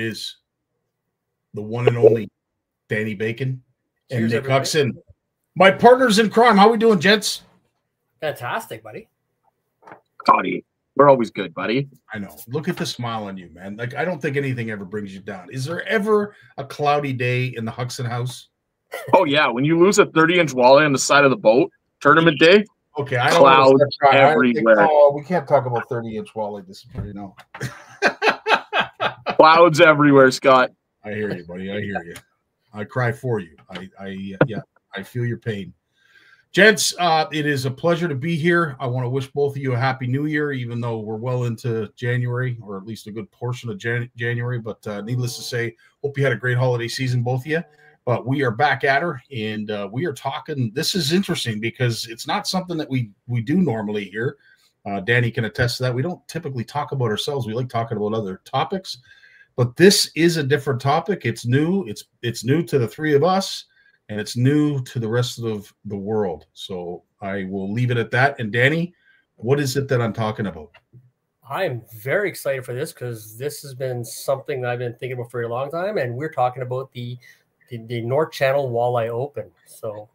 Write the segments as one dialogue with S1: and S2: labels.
S1: is the one and only Danny Bacon and
S2: Cheers,
S1: Nick
S2: everybody.
S1: Huckson, my partners in crime. How we doing, gents?
S2: Fantastic, buddy.
S3: Scottie, we're always good, buddy.
S1: I know. Look at the smile on you, man. Like, I don't think anything ever brings you down. Is there ever a cloudy day in the Huckson house?
S3: Oh, yeah. When you lose a 30-inch walleye on the side of the boat, tournament day,
S1: okay, I don't
S3: clouds
S1: everywhere. We can't talk about 30-inch walleye this morning, no.
S3: Clouds everywhere, Scott.
S1: I hear you, buddy. I hear you. I cry for you. I feel your pain. Gents, it is a pleasure to be here. I want to wish both of you a happy new year, even though we're well into January, or at least a good portion of January. But needless to say, hope you had a great holiday season, both of you. But we are back at her, and we are talking. This is interesting because it's not something that we do normally here. Danny can attest to that. We don't typically talk about ourselves. We like talking about other topics. But this is a different topic. It's new. It's new to the three of us, and it's new to the rest of the world. So I will leave it at that. And Danny, what is it that I'm talking about?
S2: I'm very excited for this because this has been something that I've been thinking about for a long time, and we're talking about the North Channel Walleye Open. So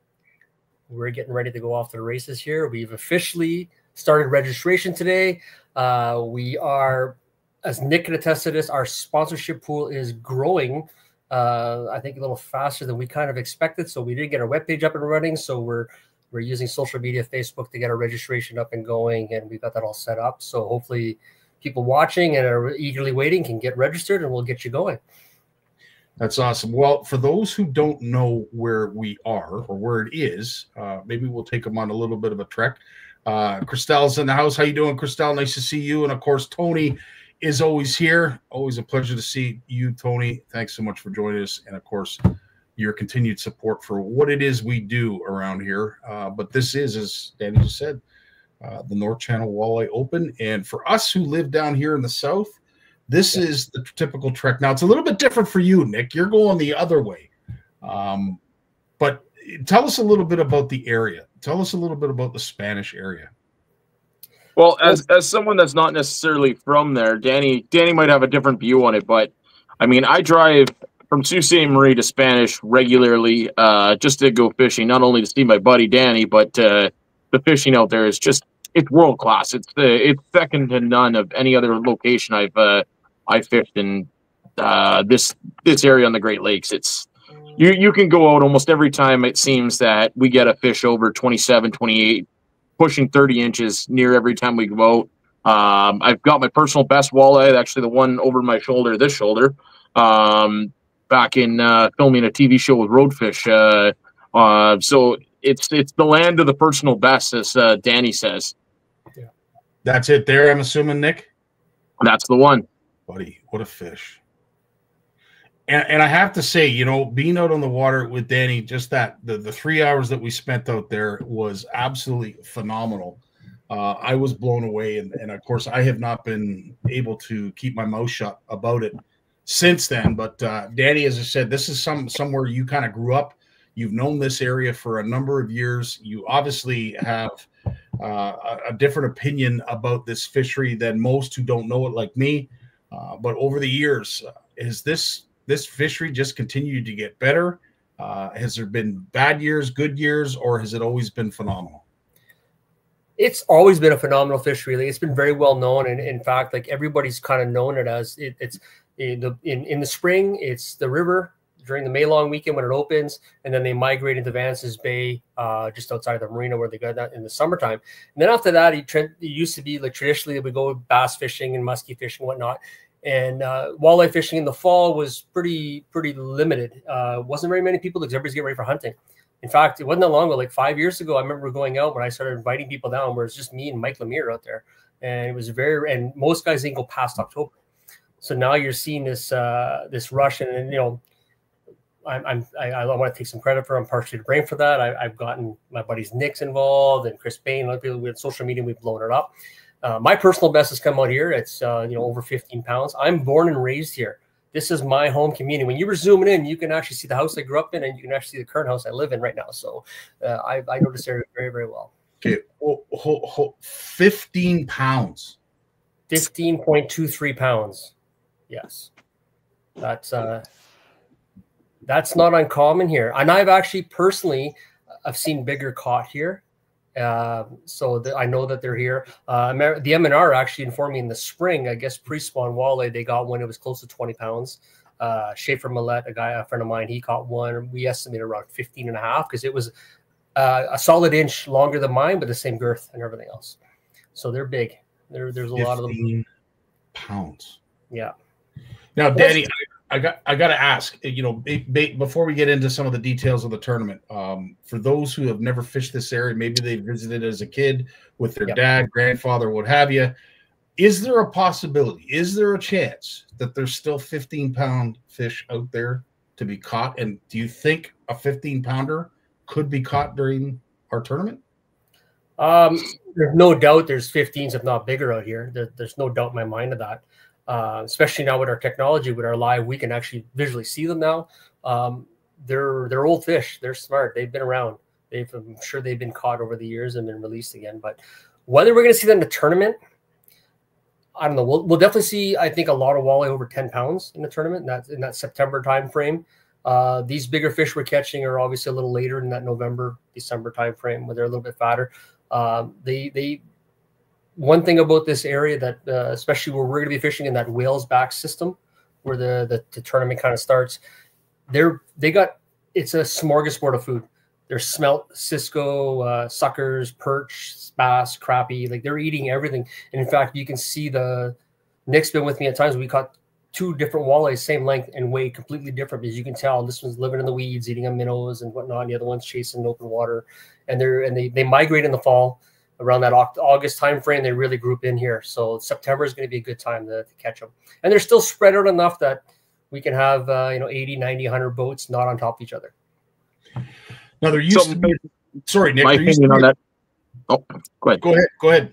S2: we're getting ready to go off to the races here. We've officially started registration today. We are, as Nick can attest to this, our sponsorship pool is growing. I think a little faster than we kind of expected. So we did get our webpage up and running. So we're using social media, Facebook, to get our registration up and going, and we've got that all set up. So hopefully people watching and are eagerly waiting can get registered, and we'll get you going.
S1: That's awesome. Well, for those who don't know where we are or where it is, maybe we'll take them on a little bit of a trek. Christelle's in the house. How you doing, Christelle? Nice to see you. And of course, Tony is always here. Always a pleasure to see you, Tony. Thanks so much for joining us. And of course, your continued support for what it is we do around here. But this is, as Danny just said, the North Channel Walleye Open. And for us who live down here in the South, this is the typical trek. Now, it's a little bit different for you, Nick. You're going the other way. But tell us a little bit about the area. Tell us a little bit about the Spanish area.
S3: Well, as someone that's not necessarily from there, Danny might have a different view on it. But, I mean, I drive from Sault Ste. Marie to Spanish regularly just to go fishing, not only to see my buddy Danny, but the fishing out there is just, it's world class. It's second to none of any other location I've fished in this area on the Great Lakes. It's you can go out almost every time. It seems that we get a fish over 27, 28, pushing 30 inches near every time we go out. I've got my personal best walleye, actually the one over my shoulder, this shoulder, back in filming a TV show with Roadfish. So it's the land of the personal best, as Danny says.
S1: Yeah. That's it there, I'm assuming, Nick?
S3: That's the one.
S1: Buddy, what a fish. And I have to say, you know, being out on the water with Danny, just that, the 3 hours that we spent out there was absolutely phenomenal. I was blown away. And of course, I have not been able to keep my mouth shut about it since then. But Danny, as I said, this is somewhere you kind of grew up. You've known this area for a number of years. You obviously have a different opinion about this fishery than most who don't know it like me. But over the years, has this fishery just continued to get better? Has there been bad years, good years, or has it always been phenomenal?
S2: It's always been a phenomenal fishery. Like, it's been very well known, and in fact, like, everybody's kind of known it as it's in the spring. It's the river during the May long weekend when it opens, and then they migrate into Vances Bay, just outside of the marina where they got that in the summertime. And then after that, it used to be like traditionally we go bass fishing and muskie fishing and whatnot. And walleye fishing in the fall was pretty limited. Wasn't very many people because everybody's getting ready for hunting. In fact, it wasn't that long ago, like 5 years ago, I remember going out when I started inviting people down, where it's just me and Mike Lemire out there. And it was and most guys didn't go past October. So now you're seeing this rush, and you know, I want to take some credit for. I'm partially to blame for that. I've gotten my buddies Nick's involved and Chris Bain. Other people with social media, we've blown it up. My personal best has come out here. It's over 15 pounds. I'm born and raised here. This is my home community. When you were zooming in, you can actually see the house I grew up in, and you can actually see the current house I live in right now. So I know this area very, very well.
S1: Okay, 15 pounds.
S2: 15.23 pounds. Yes. That's not uncommon here. And I've actually personally, I've seen bigger caught here. So I know that they're here. The M&R actually informed me in the spring, I guess pre-spawn walleye, they got one. It was close to 20 pounds. Schaefer Millette, a friend of mine, he caught one. We estimated around 15 and a half because it was a solid inch longer than mine, but the same girth and everything else. So they're big. There's a lot of them.
S1: 15 pounds.
S2: Yeah.
S1: Now, Danny, I got to ask, before we get into some of the details of the tournament, for those who have never fished this area, maybe they visited as a kid with their dad, grandfather, what have you. Is there a possibility? Is there a chance that there's still 15-pound fish out there to be caught? And do you think a 15-pounder could be caught during our tournament?
S2: There's no doubt there's 15s, if not bigger, out here. There's no doubt in my mind of that. Especially now with our technology, with our live, we can actually visually see them now. They're old fish. They're smart. They've been around. I'm sure they've been caught over the years and been released again. But whether we're going to see them in the tournament, I don't know. We'll definitely see, I think, a lot of walleye over 10 pounds in the tournament. In that September time frame. These bigger fish we're catching are obviously a little later in that November, December time frame, where they're a little bit fatter. One thing about this area that, especially where we're going to be fishing in that whales back system, where the tournament kind of starts, it's a smorgasbord of food. There's smelt, cisco, suckers, perch, bass, crappie. Like, they're eating everything. And in fact, you can see Nick's been with me at times. We caught 2 different walleyes, same length and weight, completely different, because you can tell this one's living in the weeds, eating on minnows and whatnot. And the other one's chasing open water, and they migrate in the fall. Around that August time frame, they really group in here. So September is going to be a good time to catch them. And they're still spread out enough that we can have 80, 90, 100 boats not on top of each other.
S1: Now, there used to be... Sorry, Nick.
S3: My opinion on that. Oh, go ahead.
S1: Go ahead.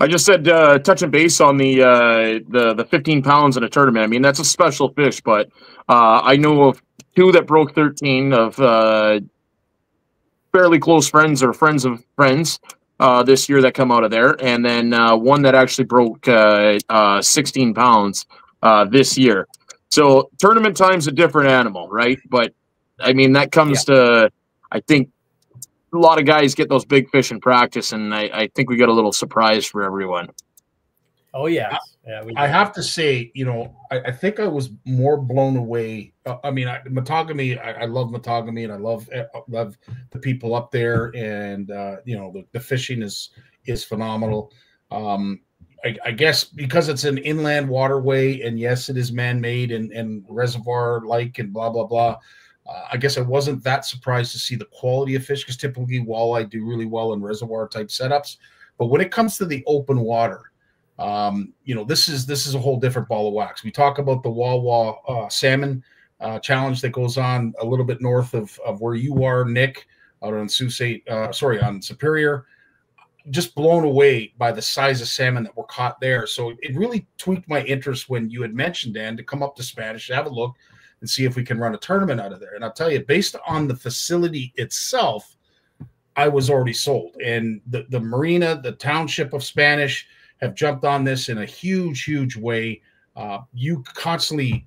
S3: I just said touching base on the 15 pounds in a tournament. I mean, that's a special fish, but I know of 2 that broke 13 of fairly close friends or friends of friends this year that come out of there, and then one that actually broke 16 pounds this year. So tournament time's a different animal, right? But I mean, that comes to, I think, a lot of guys get those big fish in practice, and I think we got a little surprise for everyone.
S2: Oh, yeah.
S1: I have to say, I think I was more blown away. Matagami, I love Matagami, and I love the people up there, and the fishing is phenomenal. I guess because it's an inland waterway, and yes, it is man-made and reservoir-like and blah blah blah. I guess I wasn't that surprised to see the quality of fish, because typically walleye do really well in reservoir type setups. But when it comes to the open water, this is a whole different ball of wax. We talk about the Wawa salmon challenge that goes on a little bit north of where you are, Nick, out on on Superior. Just blown away by the size of salmon that were caught there. So it really tweaked my interest when you had mentioned, Dan, to come up to Spanish, have a look, and see if we can run a tournament out of there. And I'll tell you, based on the facility itself, I was already sold. And the marina, the township of Spanish, have jumped on this in a huge, huge way. You constantly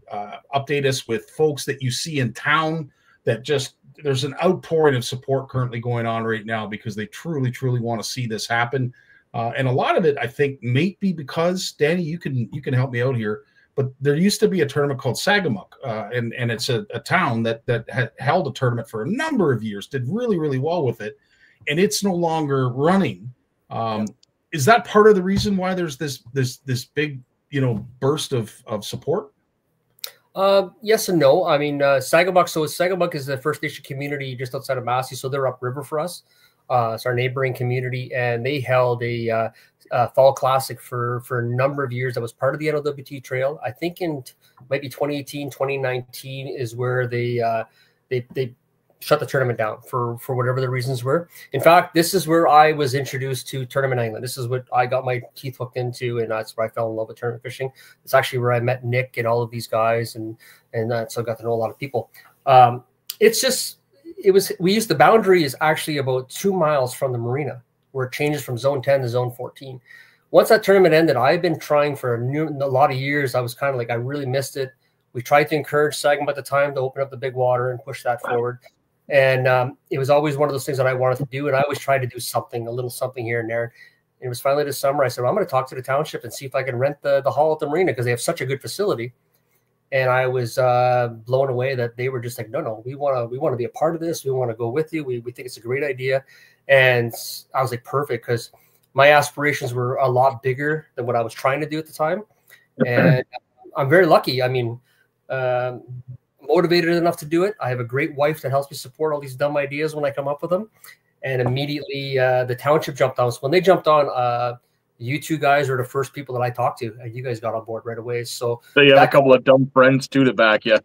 S1: update us with folks that you see in town that just, there's an outpouring of support currently going on right now, because they truly, truly want to see this happen. And a lot of it, I think, may be because, Danny, you can help me out here, but there used to be a tournament called Sagamuk, and it's a town that had held a tournament for a number of years, did really, really well with it, and it's no longer running. Is that part of the reason why there's this big burst of support?
S2: Yes and no. I mean, Sagamuk. So Sagamuk is the First Nation community just outside of Massey, so they're upriver for us. It's our neighboring community, and they held a fall classic for a number of years. That was part of the NLWT trail. I think maybe 2018, 2019 is where they shut the tournament down for whatever the reasons were. In fact, this is where I was introduced to tournament angling. This is what I got my teeth hooked into, and that's where I fell in love with tournament fishing. It's actually where I met Nick and all of these guys, and so I got to know a lot of people. We used, the boundary is actually about 2 miles from the marina, where it changes from zone 10 to zone 14. Once that tournament ended, I've been trying for a lot of years. I was kind of like, I really missed it. We tried to encourage Saginaw at the time to open up the big water and push that forward. And it was always one of those things that I wanted to do. And I always tried to do something, a little something here and there. And it was finally this summer. I said, well, I'm going to talk to the township and see if I can rent the hall at the marina because they have such a good facility. And I was blown away that they were just like, no, we want to be a part of this. We want to go with you. We think it's a great idea. And I was like, perfect, because my aspirations were a lot bigger than what I was trying to do at the time. And I'm very lucky. I mean, motivated enough to do it. I have a great wife that helps me support all these dumb ideas when I come up with them. And immediately the township jumped on. So when they jumped on, you two guys were the first people that I talked to, and you guys got on board right away. So
S3: you have a couple of dumb friends too to back you.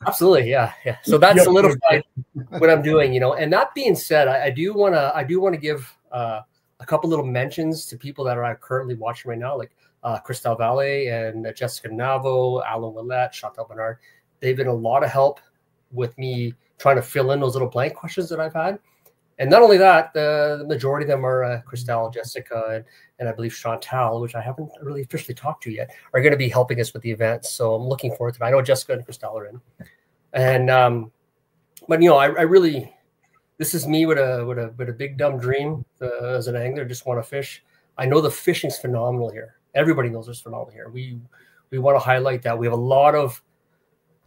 S2: Absolutely, yeah. So that solidified what I'm doing, And that being said, I do want to give a couple little mentions to people that are currently watching right now, like Christelle Valle and Jessica Navo, Alan Willette, Chantal Bernard. They've been a lot of help with me trying to fill in those little blank questions that I've had. And not only that, the majority of them are Christelle, Jessica, and I believe Chantal, which I haven't really officially talked to yet, are going to be helping us with the event. So I'm looking forward to it. I know Jessica and Christelle are in. And but I really, this is me with a big dumb dream as an angler. Just want to fish. I know the fishing's phenomenal here. Everybody knows it's phenomenal here. We want to highlight that. We have a lot of,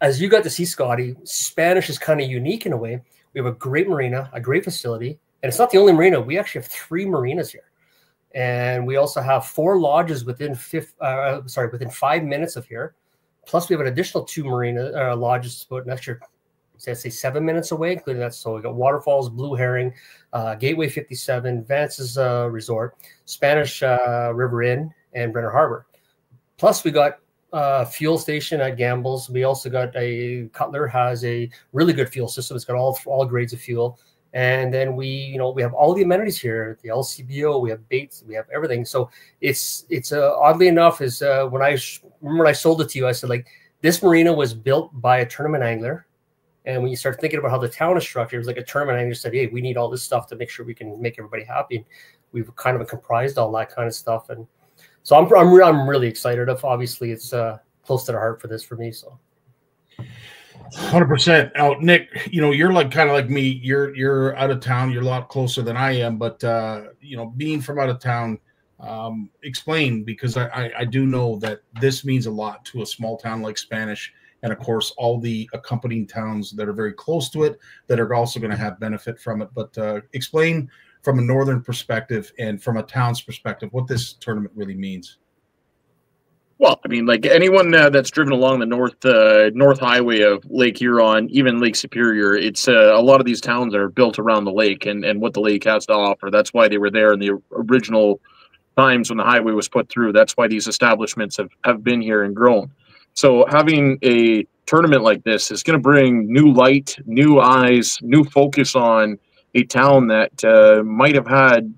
S2: as you got to see, Scottie, Spanish is kind of unique in a way. We have a great marina, a great facility, and it's not the only marina. We actually have 3 marinas here, and we also have 4 lodges within 5 minutes of here. Plus, we have an additional 2 marina lodges about an extra, say 7 minutes away, including that. So we got Waterfalls, Blue Herring, Gateway 57, Vance's Resort, Spanish River Inn, and Brenner Harbor. Plus, we got fuel station at Gamble's. We also got Cutler has a really good fuel system. It's got all grades of fuel. And then we have all the amenities here, the LCBO, we have baits, we have everything. So it's oddly enough is when I sold it to you, I said, like, this marina was built by a tournament angler. And when you start thinking about how the town is structured, it was like a tournament angler said, hey, we need all this stuff to make sure we can make everybody happy. And we've kind of comprised all that kind of stuff. And so I'm really excited. Obviously, it's close to the heart for me. So
S1: 100%. Now, Nick, you're like kind of like me. You're out of town. You're a lot closer than I am. But being from out of town, explain, because I do know that this means a lot to a small town like Spanish, and of course all the accompanying towns that are very close to it that are also going to have benefit from it. But explain from a northern perspective and from a town's perspective what this tournament really means.
S3: Well, I mean, like anyone that's driven along the north highway of Lake Huron, even Lake Superior, it's a lot of these towns are built around the lake and what the lake has to offer. That's why they were there in the original times when the highway was put through. That's why these establishments have been here and grown. So having a tournament like this is going to bring new light, new eyes, new focus on a town that might have had,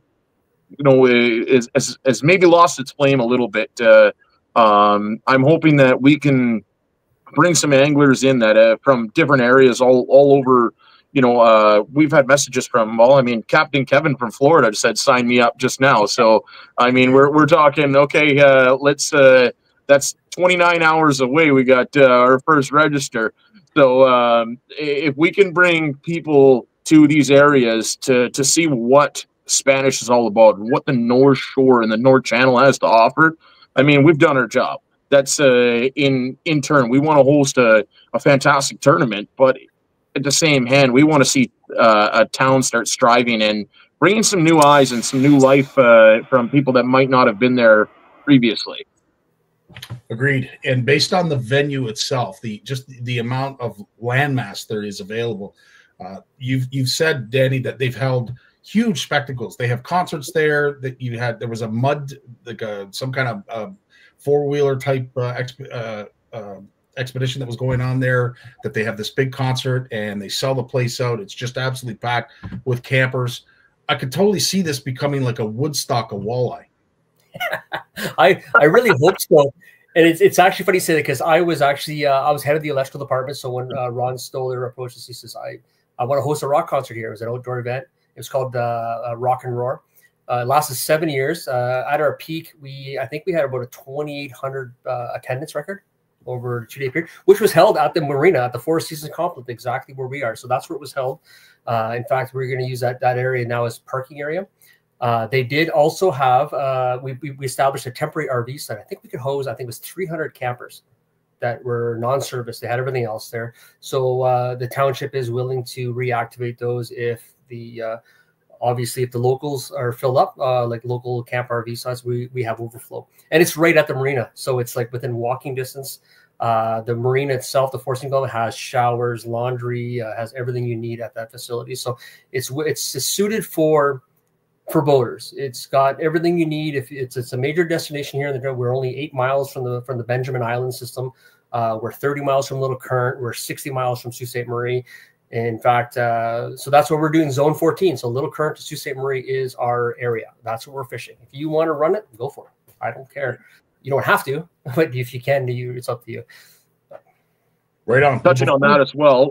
S3: has maybe lost its flame a little bit. I'm hoping that we can bring some anglers in that from different areas all over. We've had messages from, Captain Kevin from Florida said, sign me up just now. So, I mean, we're talking, okay, let's, that's 29 hours away. We got our first register. So if we can bring people to these areas to see what Spanish is all about and what the North Shore and the North Channel has to offer, I mean, we've done our job. That's in turn, we want to host a fantastic tournament, but at the same hand, we want to see a town start striving and bringing some new eyes and some new life from people that might not have been there previously.
S1: Agreed. And based on the venue itself, the amount of landmass there is available, you've said, Danny, that they've held huge spectacles. They have concerts there. There was a mud, like some kind of four-wheeler type expedition that was going on there, that they have this big concert and they sell the place out. It's just absolutely packed with campers. I could totally see this becoming like a Woodstock of walleye.
S2: I really hope so. And it's actually funny you say that, because I was actually I was head of the electrical department. So when Ron Stoller approached us, he says, I want to host a rock concert here. It was an outdoor event. It was called Rock and Roar. It lasted 7 years. At our peak, I think we had about a 2,800 attendance record. over a 2-day period, which was held at the marina at the Four Seasons Complex, exactly where we are. So that's where it was held. In fact, we're going to use that area now as parking area. They did also have, we established a temporary RV site. I think we could host, I think it was 300 campers that were non-service. They had everything else there. So the township is willing to reactivate those if the, obviously if the locals are filled up, like local camp RV sites, we have overflow. And it's right at the marina. So it's like within walking distance. The marina itself, the Four Seasons Club, has showers, laundry, has everything you need at that facility. So it's suited for boaters. It's got everything you need. If it's a major destination here in the, we're only 8 miles from the Benjamin Island system. We're 30 miles from Little Current. We're 60 miles from Sault Ste. Marie. In fact, so that's what we're doing, Zone 14. So Little Current to Sault Ste. Marie is our area. That's what we're fishing. If you want to run it, go for it. I don't care. You don't have to, but if you can, it's up to you.
S1: Right on.
S3: Touching on that as well,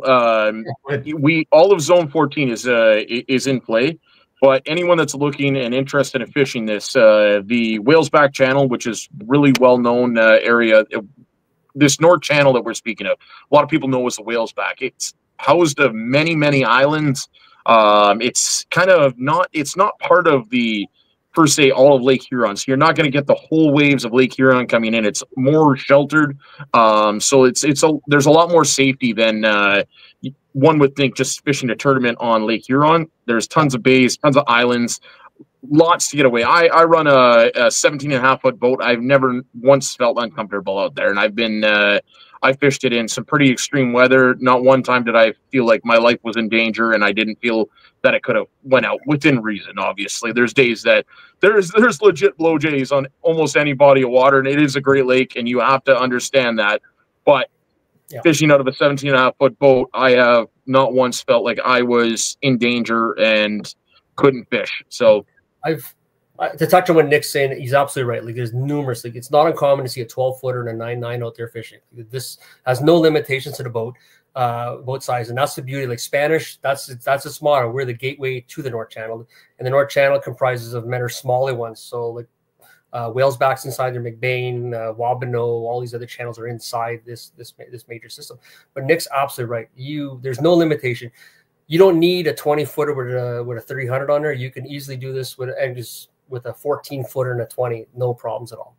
S3: all of Zone 14 is in play. But anyone that's looking and interested in fishing this, the Whalesback Channel, which is really well-known area, this North Channel that we're speaking of, a lot of people know as the Whalesback. It's housed of many, many islands. It's kind of not, it's not part of the, per se, all of Lake Huron. So you're not going to get the whole waves of Lake Huron coming in. It's more sheltered. So there's a lot more safety than one would think just fishing a tournament on Lake Huron. There's tons of bays, tons of islands, lots to get away. I run a 17.5-foot boat. I've never once felt uncomfortable out there. And I've been, I fished it in some pretty extreme weather. Not one time did I feel like my life was in danger, and I didn't feel that it could have went out within reason. Obviously, there's days that there's legit blow jays on almost any body of water, and it is a great lake, and you have to understand that. But fishing out of a 17.5-foot boat, I have not once felt like I was in danger and couldn't fish. So to touch on what Nick's saying, he's absolutely right. Like, there's numerous, like, it's not uncommon to see a 12-footer and a 9.9 out there fishing. This has no limitations to the boat size, and that's the beauty. Like Spanish, that's its motto. We're the gateway to the North Channel, and the North Channel comprises of many smaller ones. So like Whalesbacks inside there, McBain, Wabano, all these other channels are inside this major system. But Nick's absolutely right. There's no limitation. You don't need a 20-footer with a 300 on there. You can easily do this with a 14-footer and a 20, no problems at all.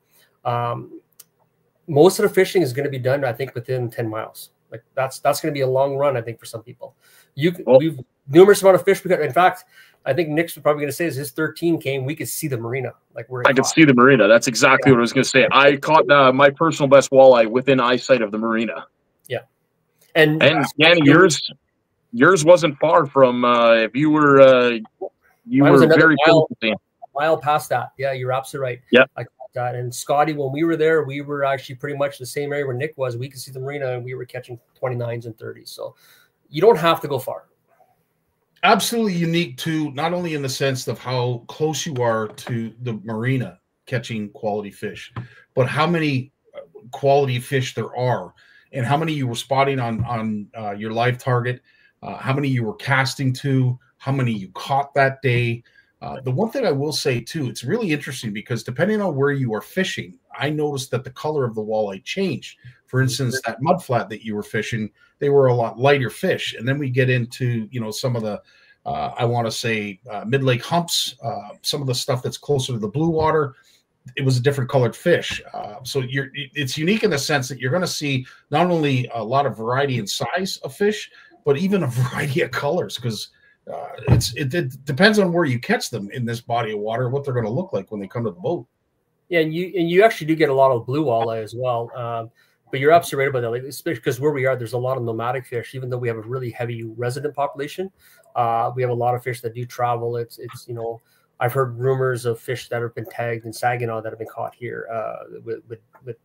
S3: Most of the fishing is going to be done, I think, within 10 miles. Like that's going to be a long run, I think, for some people. We've numerous amount of fish we got. In fact, I think Nick's probably going to say as his 13 came, we could see the marina. Like I could see the marina. That's exactly what I was going to say. I caught my personal best walleye within eyesight of the marina.
S2: Yeah,
S3: and Danny, yours wasn't far from. If you were very close.
S2: Mile past that. Yeah, you're absolutely right.
S3: Yeah,
S2: I caught that. And Scottie, when we were there, we were actually pretty much the same area where Nick was. We could see the marina, and we were catching 29s and 30s. So you don't have to go far.
S1: Absolutely unique too, not only in the sense of how close you are to the marina catching quality fish, but how many quality fish there are, and how many you were spotting on your live target, how many you were casting to, how many you caught that day. The one thing I will say too, it's really interesting because depending on where you are fishing, I noticed that the color of the walleye changed. For instance, that mud flat that you were fishing, they were a lot lighter fish. And then we get into, some of the, I want to say mid-lake humps, some of the stuff that's closer to the blue water, it was a different colored fish. So it's unique in the sense that you're going to see not only a lot of variety in size of fish, but even a variety of colors, because it depends on where you catch them in this body of water, what they're going to look like when they come to the boat.
S2: Yeah, and you actually do get a lot of blue walleye as well. But you're absolutely right about that. Like, especially because where we are, there's a lot of nomadic fish. Even though we have a really heavy resident population, we have a lot of fish that do travel. It's I've heard rumors of fish that have been tagged in Saginaw that have been caught here with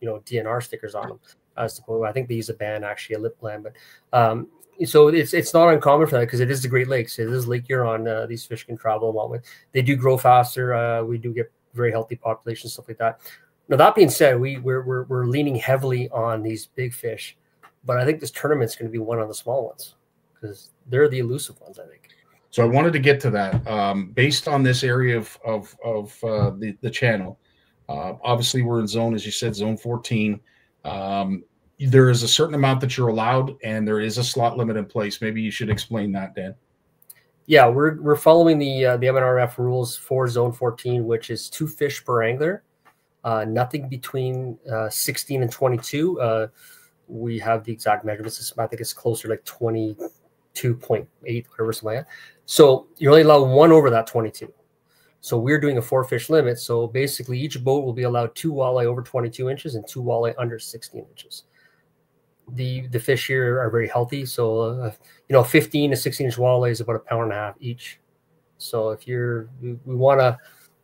S2: DNR stickers on them. I think they use a ban, actually, a lip ban, but. So it's not uncommon for that because it is the Great Lakes. It is Lake Huron. These fish can travel a lot. They do grow faster. We do get very healthy populations, stuff like that. Now, that being said, we're leaning heavily on these big fish, but I think this tournament's going to be one on the small ones because they're the elusive ones, I think.
S1: So I wanted to get to that based on this area of the channel. Obviously, we're in zone, as you said, zone 14. there is a certain amount that you're allowed, and there is a slot limit in place. Maybe you should explain that, Dan.
S2: Yeah, we're following the MNRF rules for Zone 14, which is 2 fish per angler, nothing between 16 and 22. We have the exact measurements. I think it's closer like 22.8, whatever, something like that. So you're only allowed 1 over that 22. So we're doing a 4 fish limit. So basically, each boat will be allowed 2 walleye over 22 inches and 2 walleye under 16 inches. The fish here are very healthy. So, 15 to 16 inch walleye is about 1.5 pounds each. So if we want to,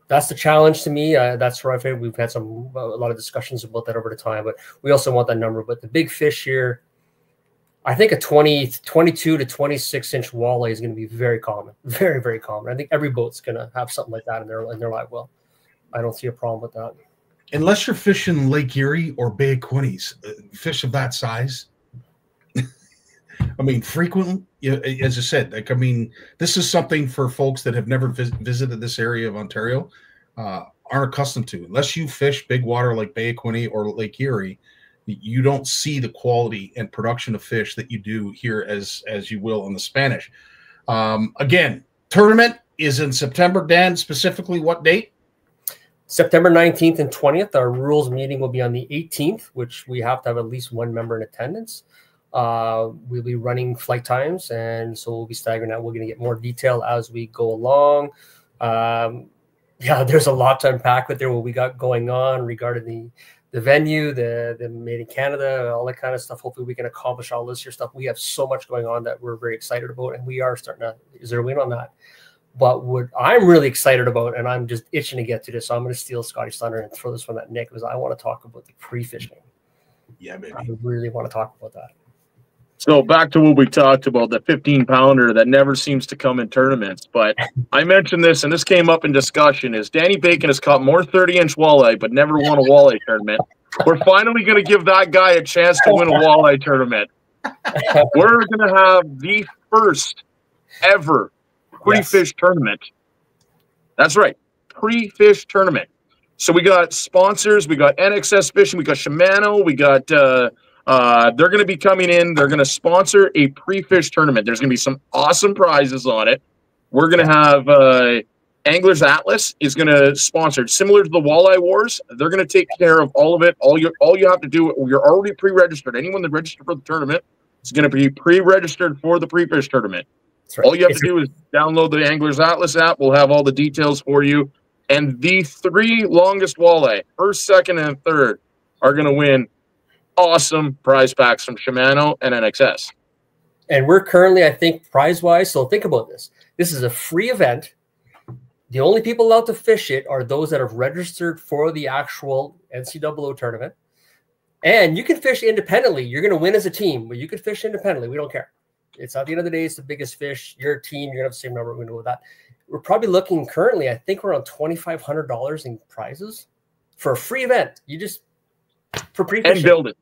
S2: that's the challenge to me. That's where we've had a lot of discussions about that over the time, but we also want that number. But the big fish here, I think a 22 to 26 inch walleye is going to be very common, very, very common. I think every boat's going to have something like that in their live well. I don't see a problem with that.
S1: Unless you're fishing Lake Erie or Bay of Quinnies, fish of that size. I mean, frequently, as I said, this is something for folks that have never visited this area of Ontario, aren't accustomed to. Unless you fish big water like Bay of Quinnie or Lake Erie, you don't see the quality and production of fish that you do here as you will in the Spanish. Again, tournament is in September. Dan, specifically what date?
S2: September 19th and 20th. Our rules meeting will be on the 18th, which we have to have at least 1 member in attendance. We'll be running flight times, and so we'll be staggering out. We're going to get more detail as we go along. Yeah, there's a lot to unpack with there, what we got going on regarding the venue, the Made in Canada, all that kind of stuff. Hopefully we can accomplish all this here stuff. We have so much going on that we're very excited about, and we are starting to zero in on that. But what I'm really excited about, and I'm just itching to get to this, so I'm going to steal Scotty's thunder and throw this one at Nick, because I want to talk about the pre-fishing.
S1: Yeah, baby.
S2: I really want to talk about that.
S3: So back to what we talked about, the 15-pounder that never seems to come in tournaments. But I mentioned this, and this came up in discussion, is Danny Bacon has caught more 30-inch walleye but never won a walleye tournament. We're finally going to give that guy a chance to win a walleye tournament. We're going to have the first ever pre-fish tournament. That's right, pre-fish tournament. So we got sponsors, we got NXS Fishing, we got Shimano, we got they're going to be coming in. They're going to sponsor a pre-fish tournament. There's going to be some awesome prizes on it. We're going to have Anglers Atlas is going to sponsor it, similar to the Walleye Wars. They're going to take care of all of it. All you have to do, you're already pre-registered. Anyone that registered for the tournament is going to be pre-registered for the pre-fish tournament. Right. All you have to do is download the Anglers Atlas app. We'll have all the details for you. And the 3 longest walleye, first, second, and third, are going to win awesome prize packs from Shimano and NXS.
S2: And we're currently, I think, prize-wise, so think about this. This is a free event. The only people allowed to fish it are those that have registered for the actual NCAA tournament. And you can fish independently. You're going to win as a team, but you can fish independently. We don't care. It's at the end of the day, it's the biggest fish. Your team, you're going to have the same number. We're going to go with that. We're probably looking currently, I think we're on $2,500 in prizes for a free event. You just, for pre-fishing.
S3: And building.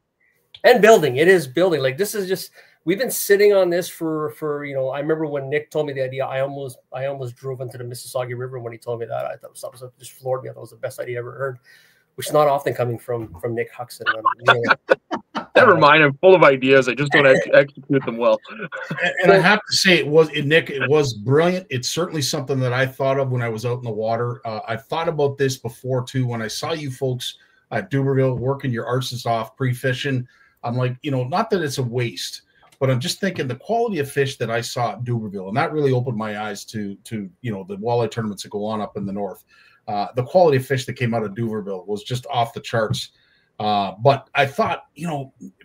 S2: And building. It is building. Like, this is just, we've been sitting on this for I remember when Nick told me the idea, I almost drove into the Mississauga River when he told me that. I thought it just floored me. I thought it was the best idea I ever heard, which is not often coming from Nick Huckson.
S3: Never mind. I'm full of ideas. I just don't execute them well.
S1: And I have to say, Nick, it was brilliant. It's certainly something that I thought of when I was out in the water. I thought about this before, too. When I saw you folks at Duberville working your arses off pre-fishing, I'm like, not that it's a waste, but I'm just thinking the quality of fish that I saw at Duberville, and that really opened my eyes to the walleye tournaments that go on up in the north. The quality of fish that came out of Duberville was just off the charts. But I thought,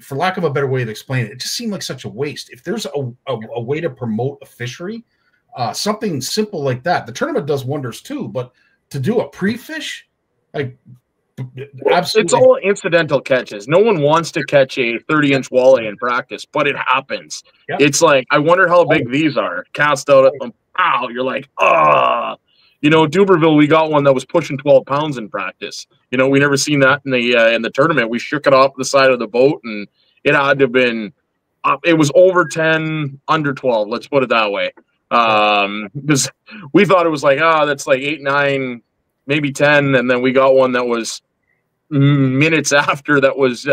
S1: for lack of a better way to explain it, it just seemed like such a waste. If there's a way to promote a fishery, something simple like that, the tournament does wonders too. But to do a pre-fish, like, absolutely,
S3: it's all incidental catches. No one wants to catch a 30-inch walleye in practice, but it happens. Yep. It's like, I wonder how big these are. Cast out at them, pow! You're like, ah. Duberville, we got one that was pushing 12 pounds in practice. We never seen that in the tournament. We shook it off the side of the boat, and it had to have been it was over 10, under 12. Let's put it that way. Because we thought it was like, that's like 8, 9, maybe 10, and then we got one that was minutes after that was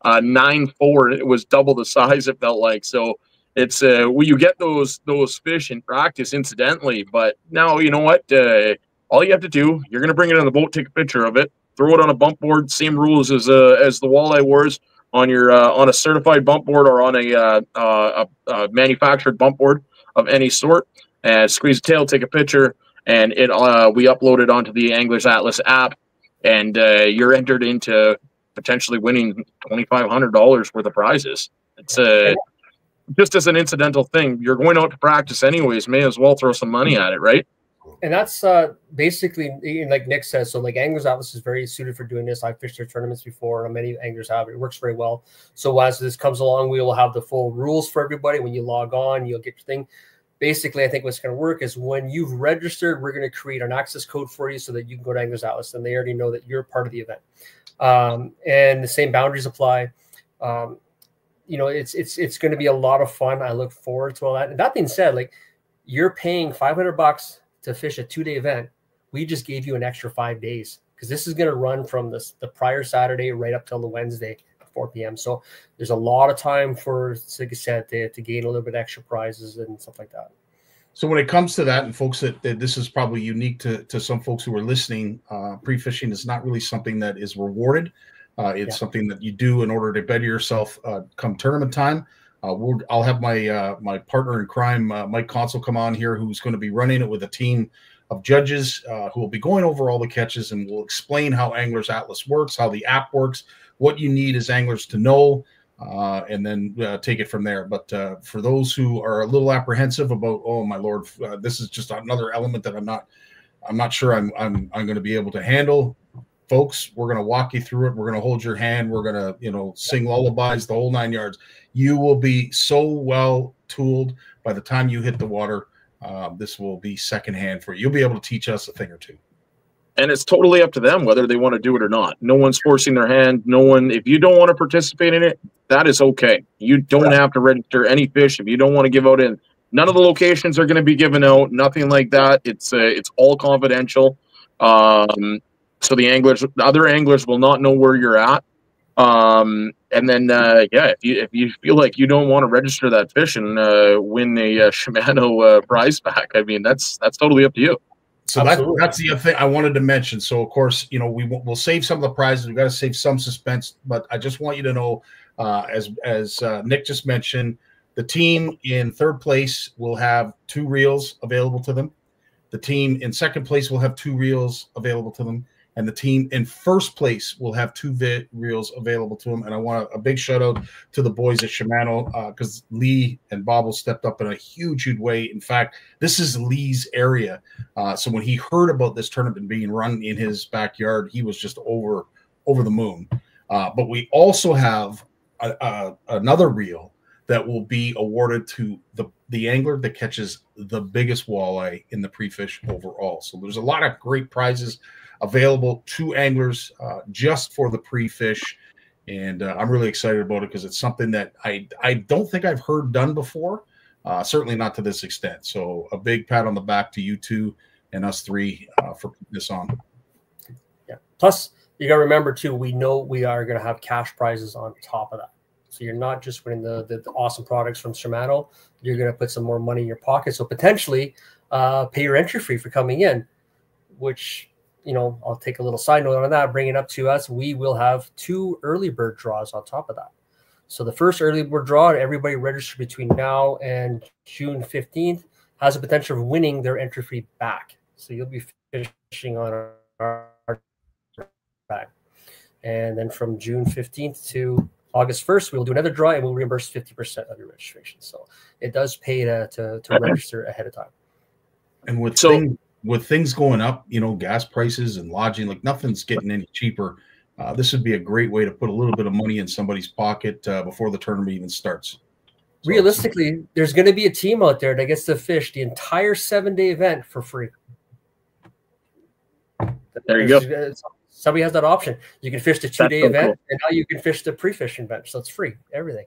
S3: 9.4. It was double the size, it felt like. So it's well, you get those fish in practice incidentally, but now you know what? All you have to do, you're going to bring it on the boat, take a picture of it, throw it on a bump board. Same rules as the Walleye Wars on your on a certified bump board or on a manufactured bump board of any sort. And squeeze the tail, take a picture, and it we upload it onto the Anglers Atlas app, and you're entered into potentially winning $2,500 worth of prizes. It's just as an incidental thing. You're going out to practice anyways. May as well throw some money at it, right?
S2: And that's basically, like Nick says, so like Anglers Atlas is very suited for doing this. I've fished their tournaments before, and many anglers have. It works very well. So as this comes along, we will have the full rules for everybody. When you log on, you'll get your thing. Basically, I think what's going to work is when you've registered, we're going to create an access code for you so that you can go to Anglers Atlas, and they already know that you're part of the event. And the same boundaries apply. You know, it's going to be a lot of fun. I look forward to all that. And that being said, like, you're paying $500 to fish a 2-day event. We just gave you an extra 5 days because this is going to run from the prior Saturday right up till the Wednesday at 4 p.m. So there's a lot of time for, like I said, to gain a little bit extra prizes and stuff like that.
S1: So when it comes to that, and folks, that this is probably unique to some folks who are listening, pre-fishing is not really something that is rewarded. It's something that you do in order to better yourself come tournament time. I'll have my my partner in crime, Mike Consul, come on here, who's going to be running it with a team of judges who will be going over all the catches, and will explain how Anglers Atlas works, how the app works, what you need as anglers to know, and then take it from there. But for those who are a little apprehensive about, oh my Lord, this is just another element that I'm not sure I'm going to be able to handle. Folks, we're going to walk you through it. We're going to hold your hand. We're going to, you know, sing lullabies, the whole 9 yards. You will be so well tooled by the time you hit the water. This will be secondhand for you. You'll be able to teach us a thing or two.
S3: And it's totally up to them whether they want to do it or not. No one's forcing their hand. No one, if you don't want to participate in it, that is okay. You don't have to register any fish if you don't want to give out in. None of the locations are going to be given out. Nothing like that. It's all confidential. So the other anglers will not know where you're at. And then, if you feel like you don't want to register that fish and win a Shimano prize pack, I mean, that's totally up to you.
S1: So that's the other thing I wanted to mention. So of course, you know, we'll save some of the prizes. We've got to save some suspense, but I just want you to know, as Nick just mentioned, the team in third place will have 2 reels available to them. The team in second place will have 2 reels available to them. And the team in first place will have 2 reels available to them. And I want a big shout out to the boys at Shimano, because Lee and Bobble stepped up in a huge way. In fact, this is Lee's area. So when he heard about this tournament being run in his backyard, he was just over the moon. But we also have another reel that will be awarded to the angler that catches the biggest walleye in the pre-fish overall. So there's a lot of great prizes available to anglers just for the pre-fish, and I'm really excited about it because it's something that I don't think I've heard done before, certainly not to this extent. So a big pat on the back to you two and us three for putting this on.
S2: Yeah. Plus, you got to remember too, we know we are going to have cash prizes on top of that. So you're not just winning the awesome products from Shimano. You're going to put some more money in your pocket. So potentially pay your entry fee for coming in, which, you know, I'll take a little side note on that, bring it up to us. We will have 2 early bird draws on top of that. So the first early bird draw, everybody registered between now and June 15th, has a potential of winning their entry fee back. So you'll be fishing on our back. And then from June 15th to August 1st, we'll do another draw and we'll reimburse 50% of your registration. So it does pay to register ahead of time.
S1: And with things going up, you know, gas prices and lodging, like nothing's getting any cheaper. This would be a great way to put a little bit of money in somebody's pocket before the tournament even starts. So
S2: realistically, there's going to be a team out there that gets to fish the entire 7-day event for free.
S3: There you go.
S2: Somebody has that option. You can fish the 2-day event, cool. And now you can fish the pre-fishing event. So it's free, everything.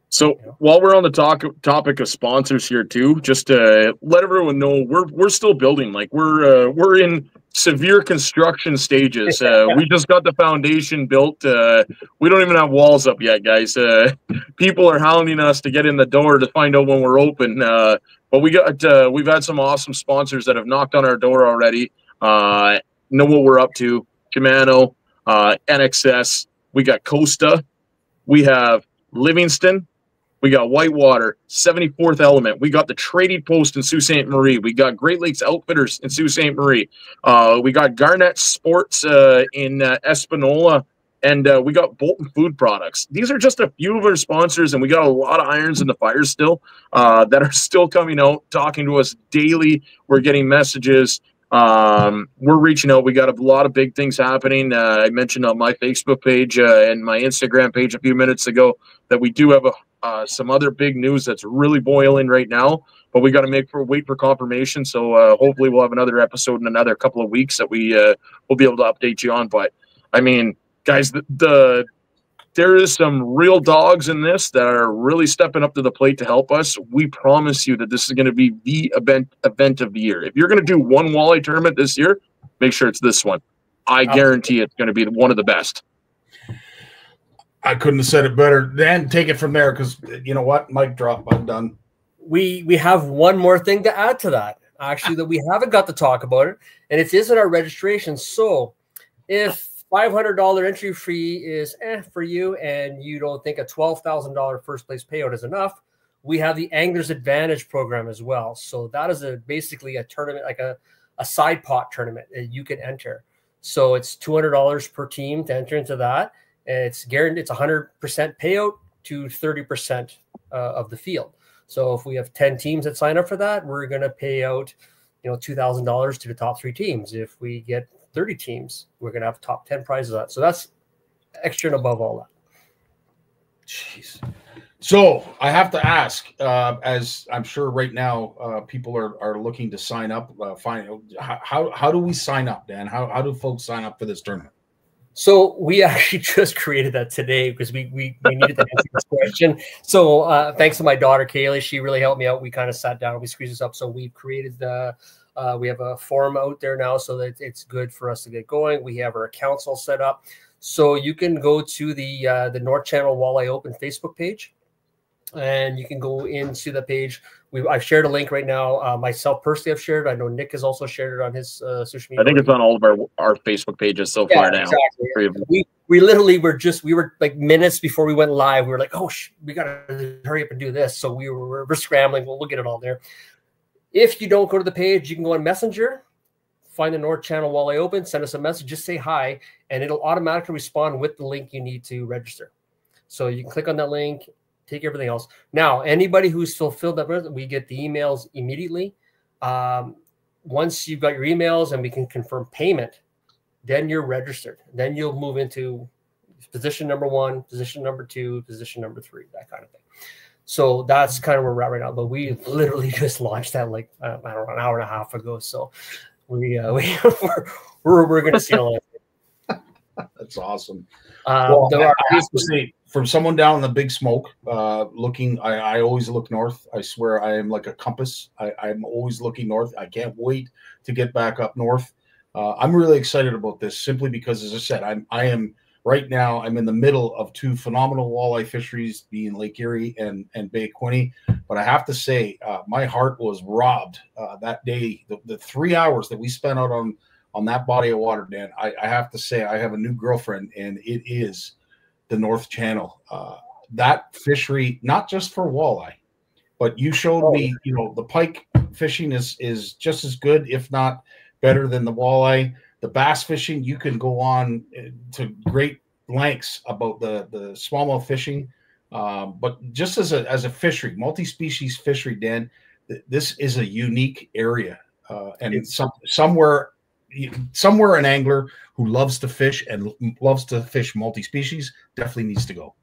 S3: So while we're on the topic of sponsors here too, just to let everyone know, we're still building. Like we're in severe construction stages. We just got the foundation built. We don't even have walls up yet, guys. People are hounding us to get in the door to find out when we're open. But we've had some awesome sponsors that have knocked on our door already. Know what we're up to. Shimano, NXS. We got Costa. We have Livingston. We got Whitewater, 74th Element. We got the Trading Post in Sault Ste. Marie. We got Great Lakes Outfitters in Sault Ste. Marie. We got Garnet Sports in Espanola. And we got Bolton Food Products. These are just a few of our sponsors, and we got a lot of irons in the fire still that are still coming out, talking to us daily. We're getting messages. We're reaching out. We got a lot of big things happening. I mentioned on my Facebook page and my Instagram page a few minutes ago that we do have some other big news that's really boiling right now, but we got to wait for confirmation. So hopefully we'll have another episode in another couple of weeks that we will be able to update you on. But I mean, guys, there is some real dogs in this that are really stepping up to the plate to help us. We promise you that this is going to be the event of the year. If you're going to do one walleye tournament this year, make sure it's this one. I guarantee it's going to be one of the best.
S1: I couldn't have said it better. Dan, take it from there, because you know what? Mic drop. I'm done.
S2: We have one more thing to add to that, actually, that we haven't got to talk about it, and it is in our registration. So if $500 entry fee is for you, and you don't think a $12,000 first place payout is enough, we have the Anglers Advantage program as well. So that is basically a tournament, like a side pot tournament that you can enter. So it's $200 per team to enter into that. And it's guaranteed. It's 100% payout to 30% of the field. So if we have 10 teams that sign up for that, we're going to pay out, $2,000 to the top 3 teams. If we get 30 teams, we're going to have top 10 prizes on. So that's extra and above all that.
S1: Jeez. So I have to ask, as I'm sure right now people are looking to sign up. How do we sign up, Dan? How do folks sign up for this tournament?
S2: So we actually just created that today because we needed to answer this question. So thanks to my daughter, Kaylee, she really helped me out. We kind of sat down, we squeezed this up. So we've created we have a forum out there now so that it's good for us to get going. We have our accounts all set up. So you can go to the North Channel Walleye Open Facebook page, and you can go into the page. I've shared a link right now. Myself personally, I've shared it. I know Nick has also shared it on his social media.
S3: I think it's on all of our Facebook pages so far now.
S2: Exactly. We literally were like minutes before we went live. We were like, oh, we got to hurry up and do this. So we're scrambling. We'll get it all there. If you don't go to the page, you can go on Messenger, find the North Channel Walleye Open, send us a message, just say hi, and it'll automatically respond with the link you need to register. So you can click on that link, take everything else. Now, anybody who's fulfilled that, we get the emails immediately. Once you've got your emails and we can confirm payment, then you're registered. Then you'll move into position number 1, position number 2, position number 3, that kind of thing. So that's kind of where we're at right now. But we literally just launched that like, I don't know, an hour and a half ago. So we're going to see all that.
S1: That's awesome.
S2: Well,
S1: I have to say, from someone down in the big smoke, looking, I always look north. I swear I am like a compass. I'm always looking north. I can't wait to get back up north. I'm really excited about this simply because, as I said, I am right now. I'm in the middle of 2 phenomenal walleye fisheries, being Lake Erie and Bay Quinte. But I have to say, my heart was robbed that day. The 3 hours that we spent out on that body of water, Dan. I have to say, I have a new girlfriend, and it is the North Channel. That fishery, not just for walleye, but you showed me, the pike fishing is just as good, if not better than the walleye. The bass fishing, you can go on to great lengths about the smallmouth fishing. But just as a fishery, multi-species fishery, Dan, this is a unique area. And it's somewhere an angler who loves to fish and loves to fish multi-species definitely needs to go.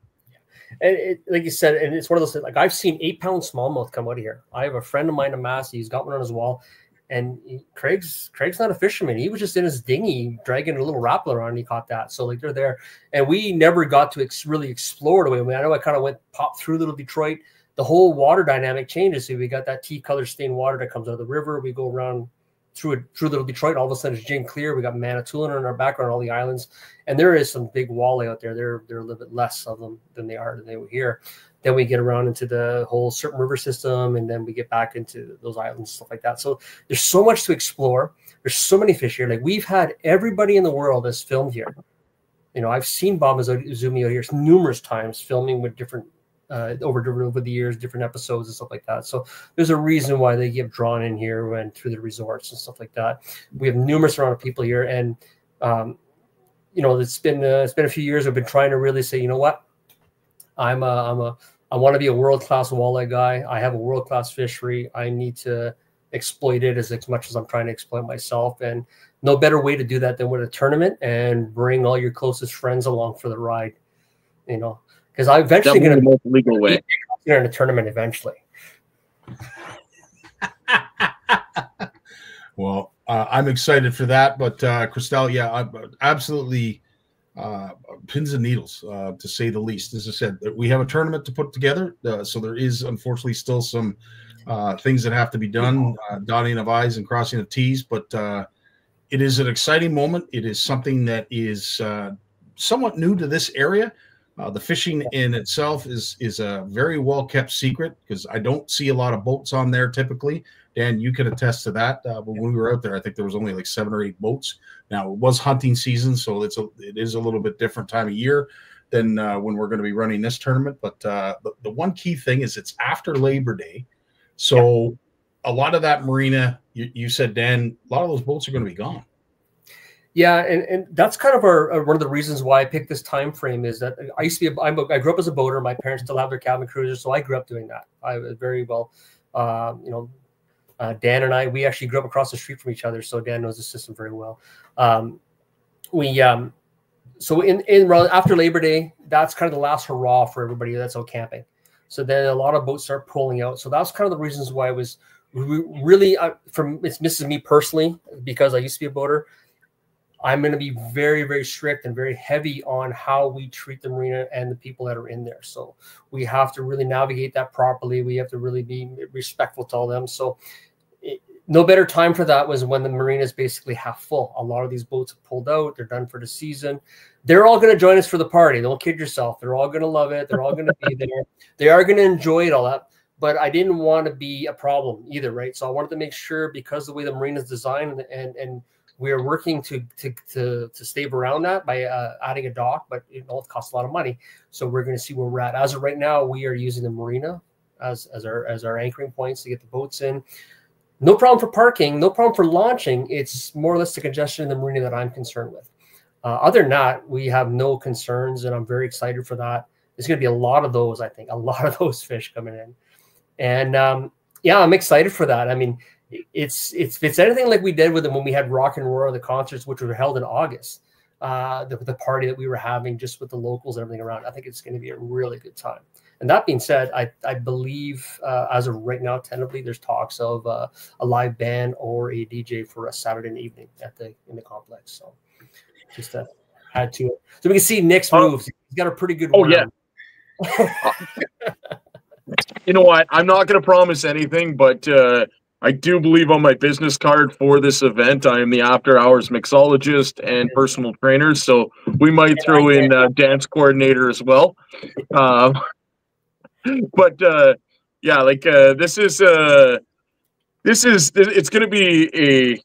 S2: And like you said, and it's one of those things, like I've seen 8-pound smallmouth come out of here. I have a friend of mine in Massey. He's got one on his wall. And Craig's not a fisherman. He was just in his dinghy dragging a little rapper around, and he caught that. So like they're there, and we never got to really explore the way. I mean, I know I kind of popped through Little Detroit. The whole water dynamic changes. So we got that tea color stained water that comes out of the river. We go around through Little Detroit, all of a sudden it's Jane Clear. We got Manitoulin in our background, all the islands, and there is some big walleye out there. There are a little bit less of them than they were here. Then we get around into the whole Certain River system, and then we get back into those islands, stuff like that. So there's so much to explore. There's so many fish here. Like, we've had everybody in the world has filmed here. You know, I've seen Bob Izumi out here numerous times filming with different over the years, different episodes and stuff like that. So there's a reason why they get drawn in here and through the resorts and stuff like that. We have numerous amount of people here, and you know, it's been a few years. I've been trying to really say, you know what, I want to be a world-class walleye guy. I have a world-class fishery. I need to exploit it as much as I'm trying to exploit myself. And no better way to do that than with a tournament and bring all your closest friends along for the ride, you know, because I'm eventually going to be
S3: legal way
S2: in a tournament eventually.
S1: Well, I'm excited for that. But Christelle, yeah, I'm absolutely pins and needles, to say the least. As I said, we have a tournament to put together, so there is unfortunately still some things that have to be done, dotting of I's and crossing of T's. But it is an exciting moment. It is something that is somewhat new to this area. The fishing in itself is a very well kept secret, because I don't see a lot of boats on there typically. Dan, you can attest to that. But when we were out there, I think there was only like 7 or 8 boats. Now, it was hunting season, so it is a little bit different time of year than when we're going to be running this tournament. But the one key thing is it's after Labor Day, so a lot of that marina, you said, Dan, a lot of those boats are going to be gone.
S2: Yeah, and that's kind of one of the reasons why I picked this time frame is that I used to be I grew up as a boater. My parents still have their cabin cruisers, so I grew up doing that. I was very well, you know. Dan and I, we actually grew up across the street from each other, so Dan knows the system very well. So after Labor Day, that's kind of the last hurrah for everybody that's out camping. So then a lot of boats start pulling out. So that's kind of the reasons why it was really this is me personally, because I used to be a boater. I'm going to be very, very strict and very heavy on how we treat the marina and the people that are in there. So we have to really navigate that properly. We have to really be respectful to all them. So no better time for that was when the marina is basically half full. A lot of these boats have pulled out. They're done for the season. They're all going to join us for the party. Don't kid yourself. They're all going to love it. They're all going to be there. They are going to enjoy it all that. But I didn't want to be a problem either, right? So I wanted to make sure, because of the way the marina is designed, and we are working to stave around that by adding a dock, but it costs a lot of money. So we're going to see where we're at. As of right now, we are using the marina as our anchoring points to get the boats in. No problem for parking, no problem for launching. It's more or less the congestion in the marina that I'm concerned with. Other than that, we have no concerns, and I'm very excited for that. There's going to be a lot of those, I think, a lot of those fish coming in. And yeah, I'm excited for that. I mean, it's anything like we did with them when we had Rock and Roar, the concerts, which were held in August, the party that we were having just with the locals and everything around. I think it's going to be a really good time. And that being said, I believe as of right now, tentatively, there's talks of a live band or a DJ for a Saturday evening in the complex. So just to add to it, so we can see Nick's moves. He's got a pretty good.
S3: Oh yeah. You know what? I'm not going to promise anything, but I do believe on my business card for this event, I am the after-hours mixologist and personal trainer. So we might throw in dance coordinator as well. But yeah, like this is it's going to be a.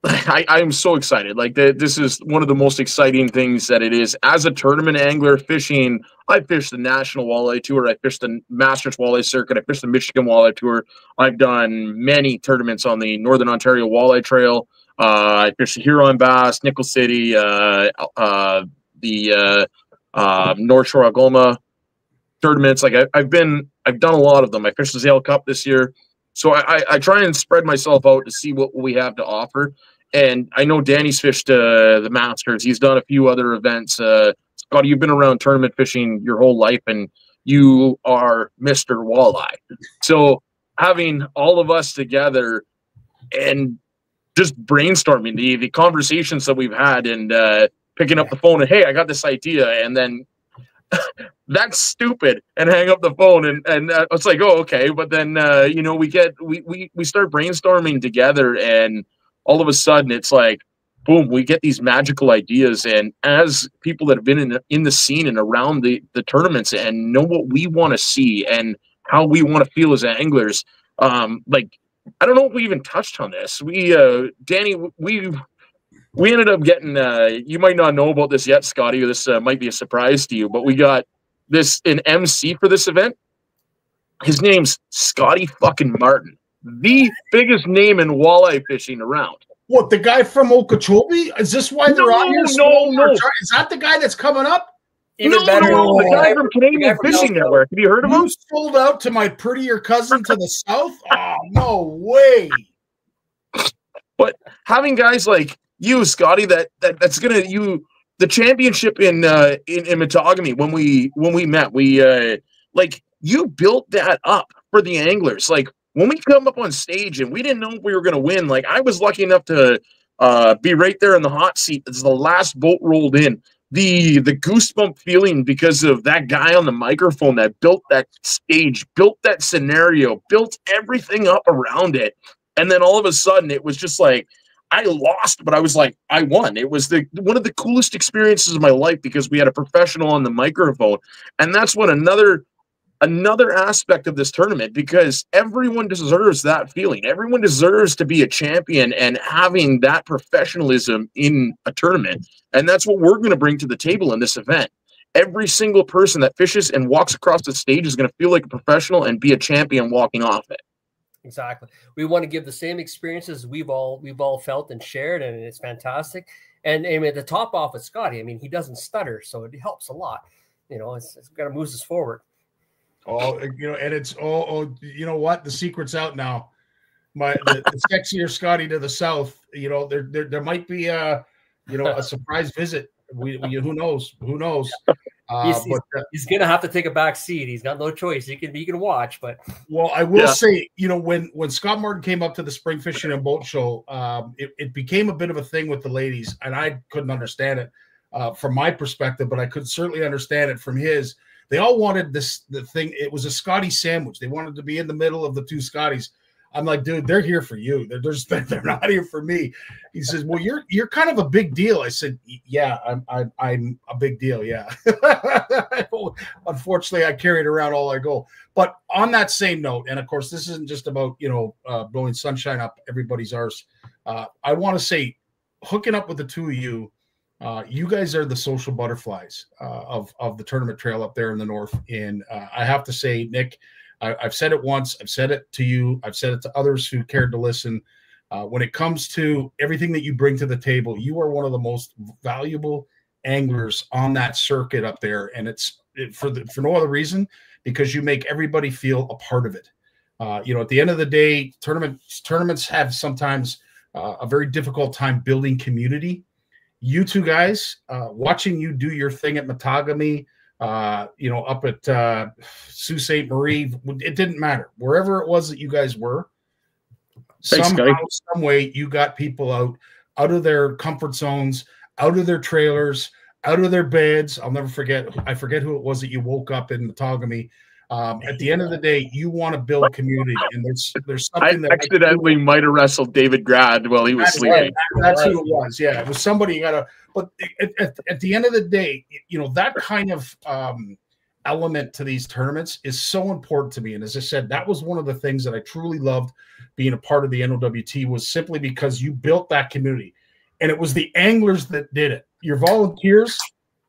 S3: I'm so excited. Like this is one of the most exciting things that it is as a tournament angler fishing. I fished the National Walleye Tour. I fished the Masters Walleye Circuit. I fished the Michigan Walleye Tour. I've done many tournaments on the Northern Ontario Walleye Trail. I fished the Huron Bass, Nickel City, the North Shore Algoma tournaments. Like I've done a lot of them. I fished the Zale Cup this year. So I try and spread myself out to see what we have to offer. And I know Danny's fished the Masters. He's done a few other events. Scottie, you've been around tournament fishing your whole life, and you are Mr. Walleye. So having all of us together and just brainstorming the conversations that we've had, and picking up the phone and, hey, I got this idea, and then that's stupid, and hang up the phone, and it's like, oh, okay. But then you know, we start brainstorming together, and all of a sudden it's like, boom, we get these magical ideas. And as people that have been in the scene and around the tournaments and know what we want to see and how we want to feel as anglers, like, I don't know if we even touched on this. Danny, we ended up getting, you might not know about this yet, Scottie, or this might be a surprise to you, but we got an MC for this event. His name's Scottie fucking Martin, the biggest name in walleye fishing around.
S1: What, the guy from Okeechobee? Is this why they're on here?
S3: No.
S1: Is that the guy that's coming up?
S2: Even better,
S3: the guy from Canadian Fishing Network. Have you heard of him?
S1: You sold out to my prettier cousin to the south? Oh, no way.
S3: But having guys like you, Scottie, that's gonna the championship in Matagami when we met, like, you built that up for the anglers. Like, when we come up on stage and we didn't know if we were going to win, like, I was lucky enough to be right there in the hot seat as the last boat rolled in. The goosebump feeling because of that guy on the microphone that built that stage, built that scenario, built everything up around it. And then all of a sudden it was just like, I lost, but I was like, I won. It was one of the coolest experiences of my life because we had a professional on the microphone. And that's what another aspect of this tournament, because everyone deserves that feeling. Everyone deserves to be a champion and having that professionalism in a tournament. And that's what we're going to bring to the table in this event. Every single person that fishes and walks across the stage is going to feel like a professional and be a champion walking off it.
S2: Exactly. We want to give the same experiences we've all felt and shared, and it's fantastic. And I mean, to top off with Scottie, I mean, he doesn't stutter, so it helps a lot. You know, it's got to move us forward.
S1: Oh, you know, and it's you know what? The secret's out now. The sexier Scottie to the south. You know, there might be a surprise visit. Who knows? Who knows?
S2: He's gonna have to take a back seat. He's got no choice. He can watch, but
S1: well, I will say, you know, when Scott Martin came up to the Spring Fishing and Boat Show, it became a bit of a thing with the ladies, and I couldn't understand it from my perspective, but I could certainly understand it from his. They all wanted the thing. It was a Scottie sandwich. They wanted to be in the middle of the two Scotties. I'm like, dude, they're here for you. They're not here for me. He says, well, you're kind of a big deal. I said, yeah, I'm a big deal. Yeah. Unfortunately, I carry it around all I go. But on that same note, and of course, this isn't just about, you know, blowing sunshine up everybody's arse. I want to say, hooking up with the two of you, you guys are the social butterflies of the tournament trail up there in the north. And I have to say, Nick, I've said it once. I've said it to you. I've said it to others who cared to listen. When it comes to everything that you bring to the table, you are one of the most valuable anglers on that circuit up there. And it's for no other reason, because you make everybody feel a part of it. You know, at the end of the day, tournaments have sometimes a very difficult time building community. You two guys, watching you do your thing at Matagami, you know, up at Sault Ste. Marie, it didn't matter. Wherever it was that you guys were, somehow, some way, you got people out of their comfort zones, out of their trailers, out of their beds. I'll never forget. I forget who it was that you woke up in Matagami. At the end of the day, you want to build community, and there's something that
S3: accidentally might have wrestled David Grad while he was sleeping.
S1: That's who it was. Yeah, it was somebody you gotta. But at the end of the day, you know, that kind of element to these tournaments is so important to me. And as I said, that was one of the things that I truly loved being a part of the NOWT, was simply because you built that community, and it was the anglers that did it. Your volunteers,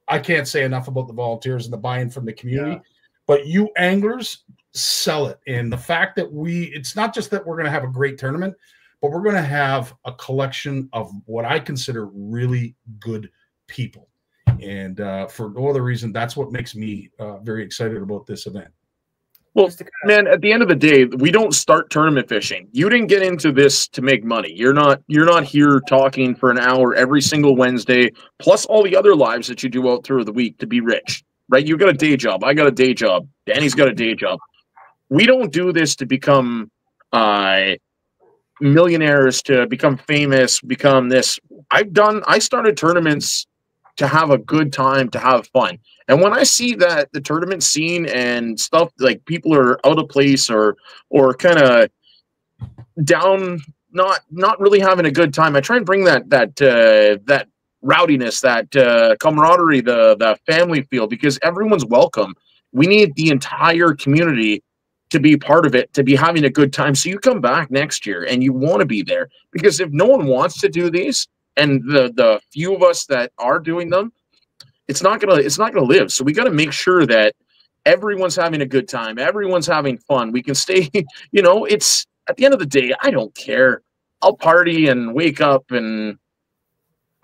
S1: I can't say enough about the volunteers and the buy-in from the community. Yeah. But you anglers sell it. And the fact that it's not just that we're going to have a great tournament, but we're going to have a collection of what I consider really good people. And for no other reason, that's what makes me very excited about this event.
S3: Well, man, at the end of the day, we don't start tournament fishing. You didn't get into this to make money. You're not here talking for an hour every single Wednesday, plus all the other lives that you do out through the week to be rich. Right? You got a day job. I got a day job. Danny's got a day job. We don't do this to become millionaires, to become famous, become this. I started tournaments to have a good time, to have fun. And when I see that the tournament scene and stuff, like people are out of place or kind of down not really having a good time, I try and bring that rowdiness, that camaraderie, the family feel, because everyone's welcome. We need the entire community to be part of it, to be having a good time. So you come back next year and you want to be there, because if no one wants to do these, and the few of us that are doing them, it's not gonna live. So we got to make sure that everyone's having a good time, everyone's having fun. We can stay, it's at the end of the day, I don't care. I'll party and wake up and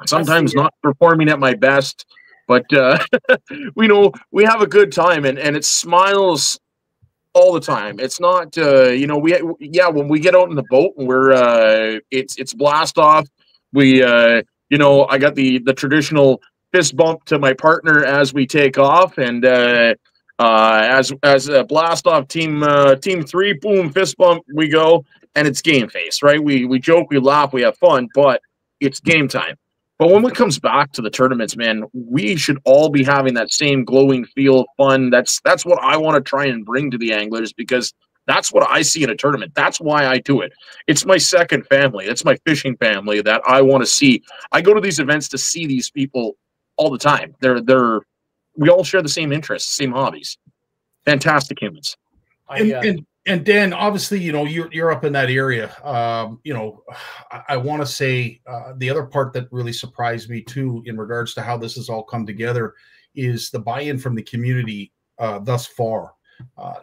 S3: sometimes not performing at my best, but we have a good time, and it smiles all the time. It's not when we get out in the boat and we're it's blast off. We I got the traditional fist bump to my partner as we take off, and as a blast off, team 3, boom, fist bump, we go, and it's game face, right? We joke, we laugh, we have fun, but it's game time. But when it comes back to the tournaments, man, we should all be having that same glowing feel, fun. That's what I want to try and bring to the anglers, because that's what I see in a tournament. That's why I do it. It's my second family. It's my fishing family that I want to see. I go to these events to see these people all the time. We all share the same interests, same hobbies. Fantastic humans.
S1: And Dan, obviously, you're up in that area. I want to say the other part that really surprised me too, in regards to how this has all come together, is the buy-in from the community thus far.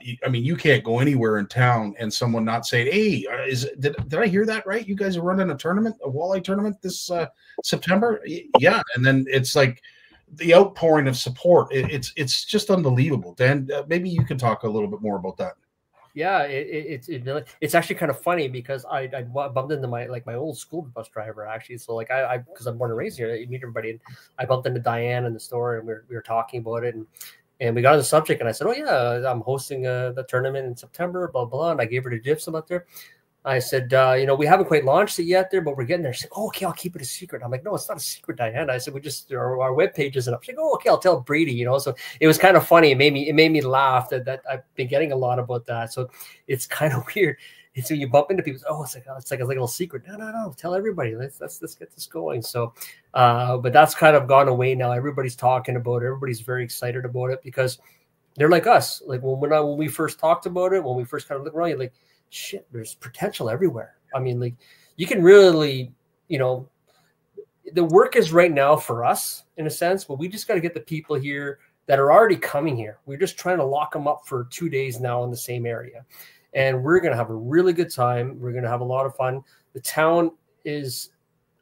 S1: You can't go anywhere in town and someone not saying, "Hey, did I hear that right? You guys are running a tournament, a walleye tournament this September?" Yeah, and then it's like the outpouring of support. It's just unbelievable. Dan, maybe you can talk a little bit more about that.
S2: Yeah, it's actually kind of funny, because I bumped into my old school bus driver, actually. So because I'm born and raised here, you meet everybody, and I bumped into Diane in the store, and we were talking about it, and we got on the subject, and I said, "Oh yeah, I'm hosting the tournament in September, blah blah," and I gave her the gifs about there. I said, we haven't quite launched it yet there, but we're getting there. She said, "Oh, okay, I'll keep it a secret." I'm like, "No, it's not a secret, Diane." I said, our webpage isn't up. She's like, "Oh, okay, I'll tell Brady," So it was kind of funny. It made me laugh that I've been getting a lot about that. So it's kind of weird. It's when you bump into people, it's like a little secret. No, tell everybody. Let's get this going. So, but that's kind of gone away now. Everybody's talking about it. Everybody's very excited about it, because they're like us. Like when we first talked about it, when we first kind of looked around, you're like, shit, there's potential everywhere. You can really, the work is right now for us in a sense, but we just got to get the people here that are already coming here. We're just trying to lock them up for 2 days now in the same area. And we're going to have a really good time. We're going to have a lot of fun. The town is,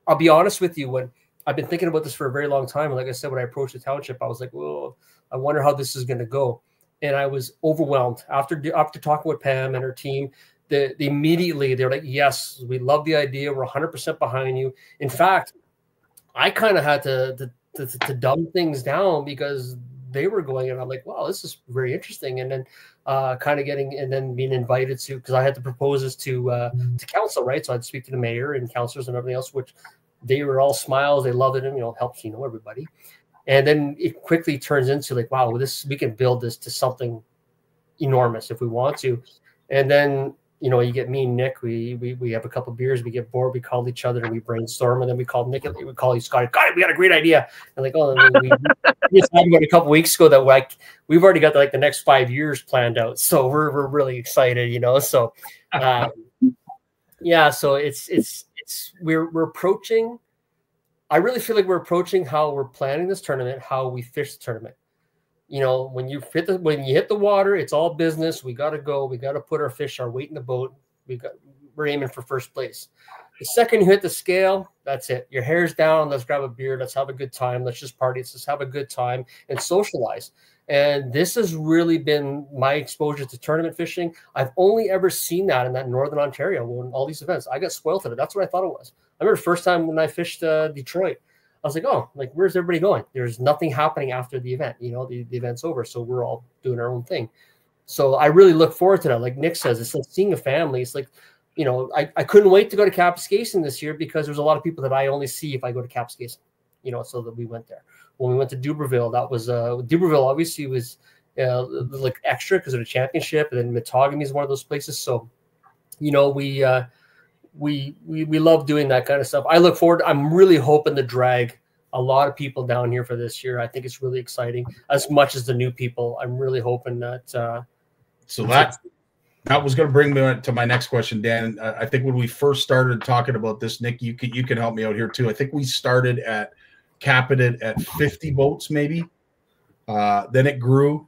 S2: I'll be honest with you, when I've been thinking about this for a very long time. And like I said, when I approached the township, I was like, well, I wonder how this is going to go. And I was overwhelmed after talking with Pam and her team. They immediately, they're like, "Yes, we love the idea. We're 100% behind you." In fact, I kind of had to dumb things down, because they were going, and I'm like, "Wow, this is very interesting." And then being invited to, because I had to propose this to council, right? So I'd speak to the mayor and councilors and everything else, which they were all smiles. They loved it, and helps everybody. And then it quickly turns into like, wow, we can build this to something enormous if we want to. And then you get me and Nick. We have a couple of beers. We get bored. We call each other and we brainstorm. And then we call Nick. We call you Scottie. God, we got a great idea. And like, we just talked about a couple of weeks ago that we've already got the next 5 years planned out. So we're really excited, So yeah. So it's we're approaching. I really feel like we're approaching how we're planning this tournament, how we fish the tournament. When you hit the water, it's all business. We got to go. We got to put our fish, our weight in the boat. We're aiming for first place. The second you hit the scale, that's it. Your hair's down. Let's grab a beer. Let's have a good time. Let's just party. Let's just have a good time and socialize. And this has really been my exposure to tournament fishing. I've only ever seen that in that Northern Ontario, when all these events. I got spoiled to it. That's what I thought it was. I remember the first time when I fished Detroit, I was like, oh, where's everybody going? There's nothing happening after the event. The event's over. So we're all doing our own thing. So I really look forward to that. Like Nick says, it's like seeing a family. It's like, I couldn't wait to go to Kapuskasing this year, because there's a lot of people that I only see if I go to Kapuskasing, so that we went there. When we went to Dubreuilville, that was Dubreuilville obviously was like extra because of the championship, and then Matagami is one of those places. So, we we love doing that kind of stuff. I look forward. I'm really hoping to drag a lot of people down here for this year. I think it's really exciting, as much as the new people. I'm really hoping that.
S1: So that was going to bring me to my next question, Dan. I think when we first started talking about this, Nick, you can help me out here too. I think we started capping it at 50 boats, maybe. Then it grew,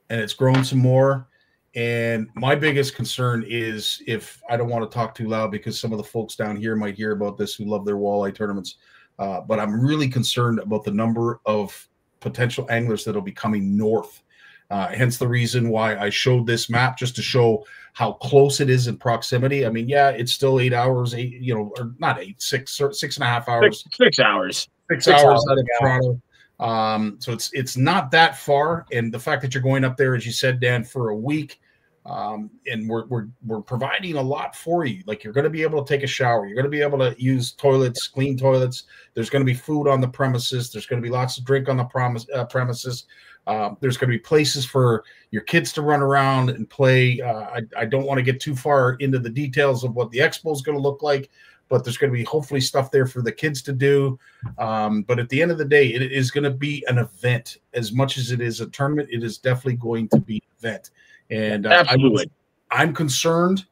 S1: and it's grown some more. And my biggest concern is, if I don't want to talk too loud because some of the folks down here might hear about this who love their walleye tournaments, but I'm really concerned about the number of potential anglers that will be coming north. Hence the reason why I showed this map, just to show how close it is in proximity. I mean, yeah, it's still 8 hours, or not 8, 6.5 hours.
S3: 6 hours.
S1: 6 hours out of Toronto. So it's not that far. And the fact that you're going up there, as you said, Dan, for a week, and we're providing a lot for you. Like, you're going to be able to take a shower. You're going to be able to use toilets, clean toilets. There's going to be food on the premises. There's going to be lots of drink on the premises. There's going to be places for your kids to run around and play. I don't want to get too far into the details of what the expo is going to look like, but there's going to be hopefully stuff there for the kids to do. But at the end of the day, it is going to be an event. As much as it is a tournament, it is definitely going to be an event. And
S3: absolutely,
S1: I'm concerned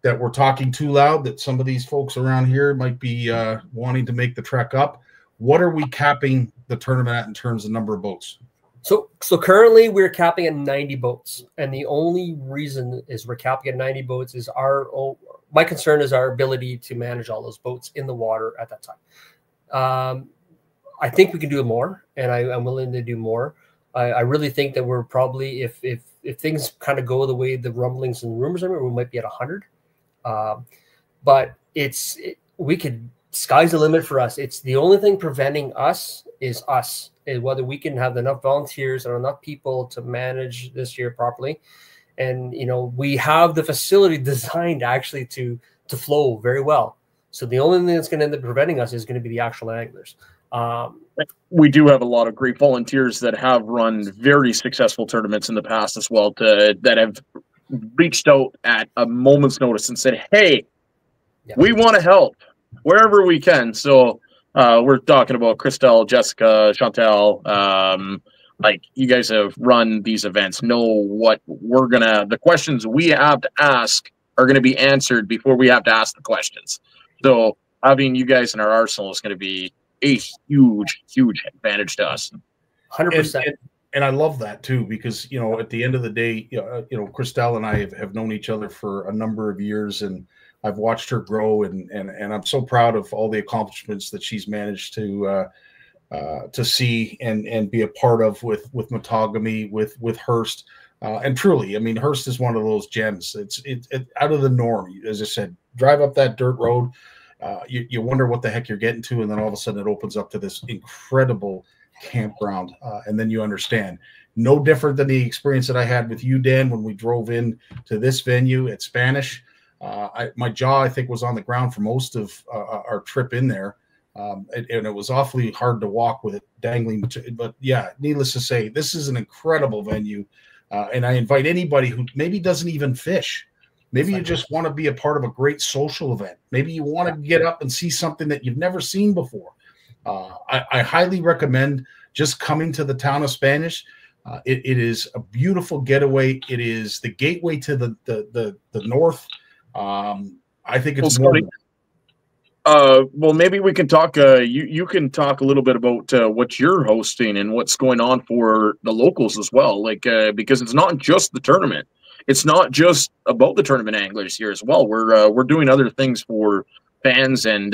S1: that we're talking too loud, that some of these folks around here might be wanting to make the trek up. What are we capping the tournament at in terms of number of boats?
S2: So currently we're capping at 90 boats. And the only reason is we're capping at 90 boats is my concern is our ability to manage all those boats in the water at that time. I think we can do more, and I'm willing to do more. I really think that we're probably, if things kind of go the way the rumblings and rumors are, we might be at 100. But sky's the limit for us. It's the only thing preventing us is whether we can have enough volunteers or enough people to manage this year properly. And, we have the facility designed actually to flow very well. So the only thing that's going to end up preventing us is going to be the actual anglers.
S3: We do have a lot of great volunteers that have run very successful tournaments in the past as well, that have reached out at a moment's notice and said, hey, we want to help wherever we can. So we're talking about Christelle, Jessica, Chantel. Like, you guys have run these events, know what the questions we have to ask are going to be answered before we have to ask the questions. So having you guys in our arsenal is going to be a huge, huge advantage to us.
S2: 100%.
S1: And I love that too, because, at the end of the day, Christelle and I have known each other for a number of years, and I've watched her grow, and I'm so proud of all the accomplishments that she's managed to see and be a part of with Matagami, with Hearst. And truly, I mean, Hearst is one of those gems. It's out of the norm. As I said, drive up that dirt road, you wonder what the heck you're getting to, and then all of a sudden it opens up to this incredible campground, and then you understand. No different than the experience that I had with you, Dan, when we drove in to this venue at Spanish. My jaw, I think, was on the ground for most of our trip in there. And it was awfully hard to walk with it dangling. But yeah, needless to say, this is an incredible venue. And I invite anybody who maybe doesn't even fish. Maybe you just want to be a part of a great social event. Maybe you want to get up and see something that you've never seen before. I highly recommend just coming to the town of Spanish. It is a beautiful getaway. It is the gateway to the north. I think it's more.
S3: Well, maybe we can talk. You can talk a little bit about what you're hosting and what's going on for the locals as well. Like, because it's not just the tournament. It's not just about the tournament anglers here as well. We're doing other things for fans and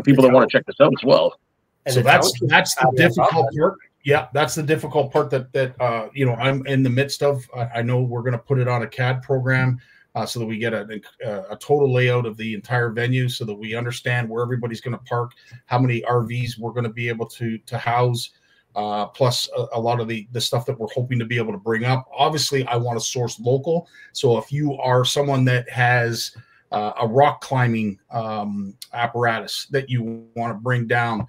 S3: people that want to check this out as well.
S1: And so that's the difficult part. Yeah, that's the difficult part that I'm in the midst of. I know we're going to put it on a CAD program. So that we get a total layout of the entire venue, so that we understand where everybody's going to park, how many RVs we're going to be able to house, plus a lot of the stuff that we're hoping to be able to bring up. Obviously, I want to source local. So if you are someone that has a rock climbing apparatus that you want to bring down,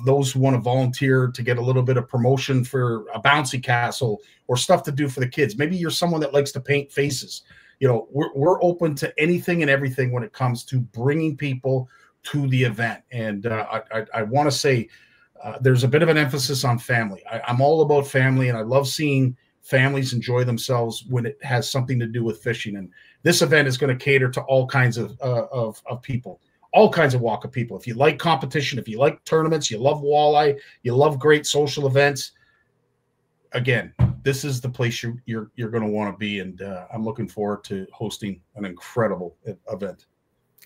S1: those who want to volunteer to get a little bit of promotion for a bouncy castle or stuff to do for the kids. Maybe you're someone that likes to paint faces. you know, we're open to anything and everything when it comes to bringing people to the event. And I want to say there's a bit of an emphasis on family. I'm all about family, and I love seeing families enjoy themselves when it has something to do with fishing. And this event is going to cater to all kinds of people, all kinds of walk of people. If you like competition, if you like tournaments, you love walleye, you love great social events, again, this is the place you're going to want to be. And I'm looking forward to hosting an incredible event.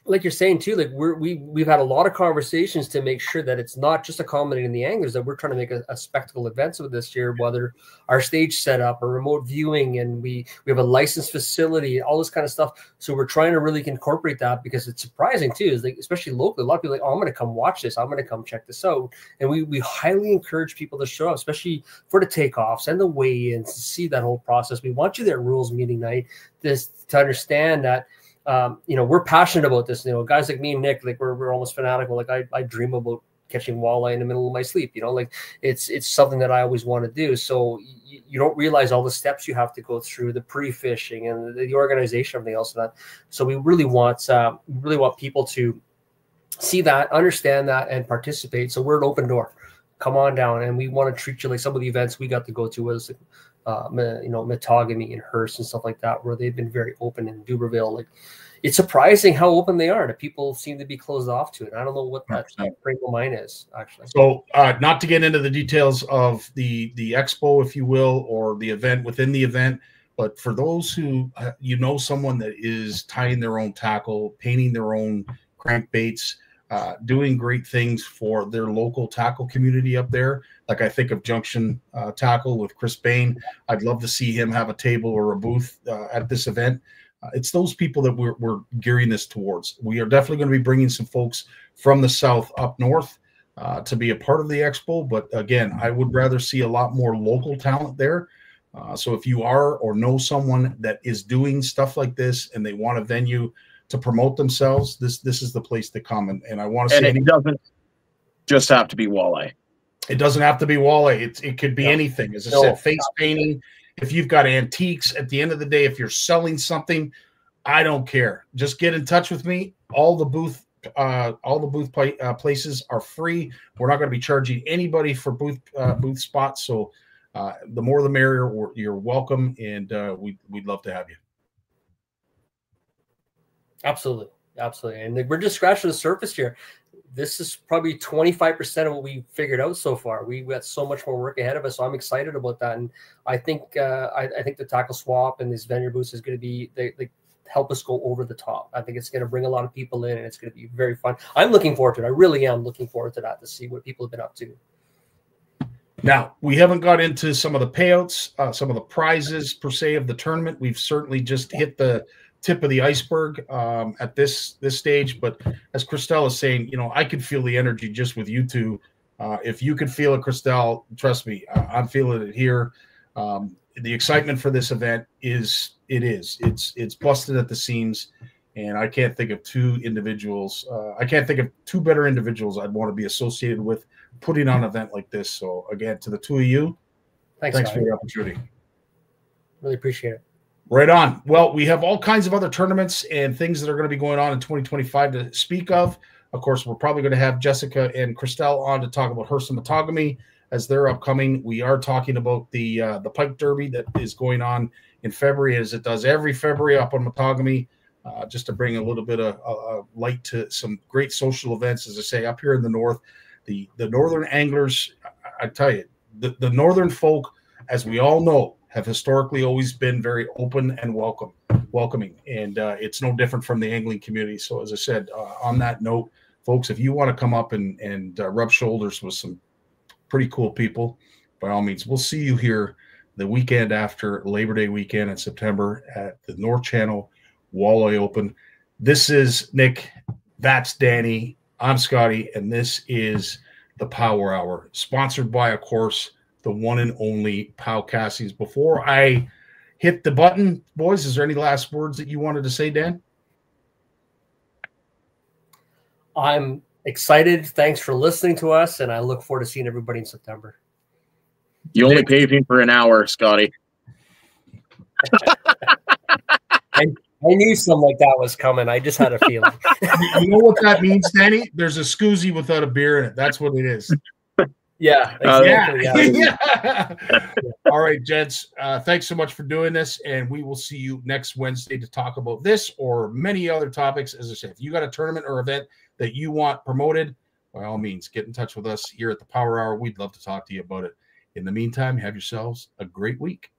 S2: Like you're saying too, like we've had a lot of conversations to make sure that it's not just accommodating the anglers, that we're trying to make a spectacle event of this year, whether our stage setup or remote viewing, and we have a licensed facility, all this kind of stuff. So we're trying to really incorporate that, because it's surprising too, is like, especially locally, a lot of people are like, oh, I'm going to come watch this, I'm going to come check this out. And we highly encourage people to show up, especially for the takeoffs and the weigh-ins, to see that whole process. We want you there at rules meeting night, to understand that you know, we're passionate about this. You know, guys like me and Nick, like we're almost fanatical. Like I dream about catching walleye in the middle of my sleep. You know, like it's something that I always want to do. So you don't realize all the steps you have to go through, the pre-fishing and the organization, everything else of that. So we really want people to see that, understand that, and participate. So we're an open door. Come on down, and we want to treat you like some of the events we got to go to was, you know, Metogamy and Hearst and stuff like that, where they've been very open. In Duberville, like, it's surprising how open they are. The people seem to be closed off to it. I don't know what that frame of mind is, actually.
S1: So not to get into the details of the expo, if you will, or the event within the event, but for those who, you know, someone that is tying their own tackle, painting their own crankbaits, doing great things for their local tackle community up there. Like I think of Junction Tackle with Chris Bain. I'd love to see him have a table or a booth at this event. It's those people that we're gearing this towards. We are definitely going to be bringing some folks from the south up north to be a part of the expo. But again, I would rather see a lot more local talent there. So if you are or know someone that is doing stuff like this and they want a venue to promote themselves, this is the place to come. And I want to say,
S3: it doesn't just have to be walleye.
S1: It doesn't have to be walleye. It could be anything. As I said, face painting. If you've got antiques, at the end of the day, if you're selling something, I don't care. Just get in touch with me. All the booth places are free. We're not going to be charging anybody for booth spots. So the more the merrier. You're welcome, and we'd love to have you.
S2: Absolutely. And we're just scratching the surface here. This is probably 25% of what we figured out so far. We got so much more work ahead of us, so I'm excited about that. And I think I think the tackle swap and this vendor booth is going to be they help us go over the top. I think it's going to bring a lot of people in, and it's going to be very fun. I'm looking forward to it. I really am looking forward to that, to see what people have been up to.
S1: Now, we haven't got into some of the payouts, some of the prizes per se of the tournament. We've certainly just hit the tip of the iceberg at this stage. But as Christelle is saying, you know, I could feel the energy just with you two. If you could feel it, Christelle, trust me, I'm feeling it here. The excitement for this event it's busted at the seams, and I can't think of two individuals. I can't think of two better individuals I'd want to be associated with putting on an event like this. So again, to the two of you, thanks for the opportunity.
S2: Really appreciate it.
S1: Right on. Well, we have all kinds of other tournaments and things that are going to be going on in 2025 to speak of. Of course, we're probably going to have Jessica and Christelle on to talk about Hearst and Metogamy as they're upcoming. We are talking about the Pike Derby that is going on in February, as it does every February up on Metogamy, just to bring a little bit of light to some great social events, as I say, up here in the north. The northern anglers, I tell you, the northern folk, as we all know, have historically always been very open and welcoming, and it's no different from the angling community. So as I said, on that note, folks, if you want to come up and rub shoulders with some pretty cool people, by all means, we'll see you here the weekend after Labor Day weekend in September at the North Channel Walleye Open. This is Nick, that's Danny, I'm Scotty, and this is the POW'er Hour, sponsored by, of course, the one and only POW Cassies. Before I hit the button, boys, is there any last words that you wanted to say, Dan?
S2: I'm excited. Thanks for listening to us, and I look forward to seeing everybody in September.
S3: You only paid me for an hour, Scotty.
S2: And I knew something like that was coming. I just had a feeling.
S1: You know what that means, Danny? There's a scoozy without a beer in it. That's what it is.
S2: Yeah, exactly.
S1: Yeah. All right, gents. Thanks so much for doing this, and we will see you next Wednesday to talk about this or many other topics. As I said, if you got a tournament or event that you want promoted, by all means, get in touch with us here at the Power Hour. We'd love to talk to you about it. In the meantime, have yourselves a great week.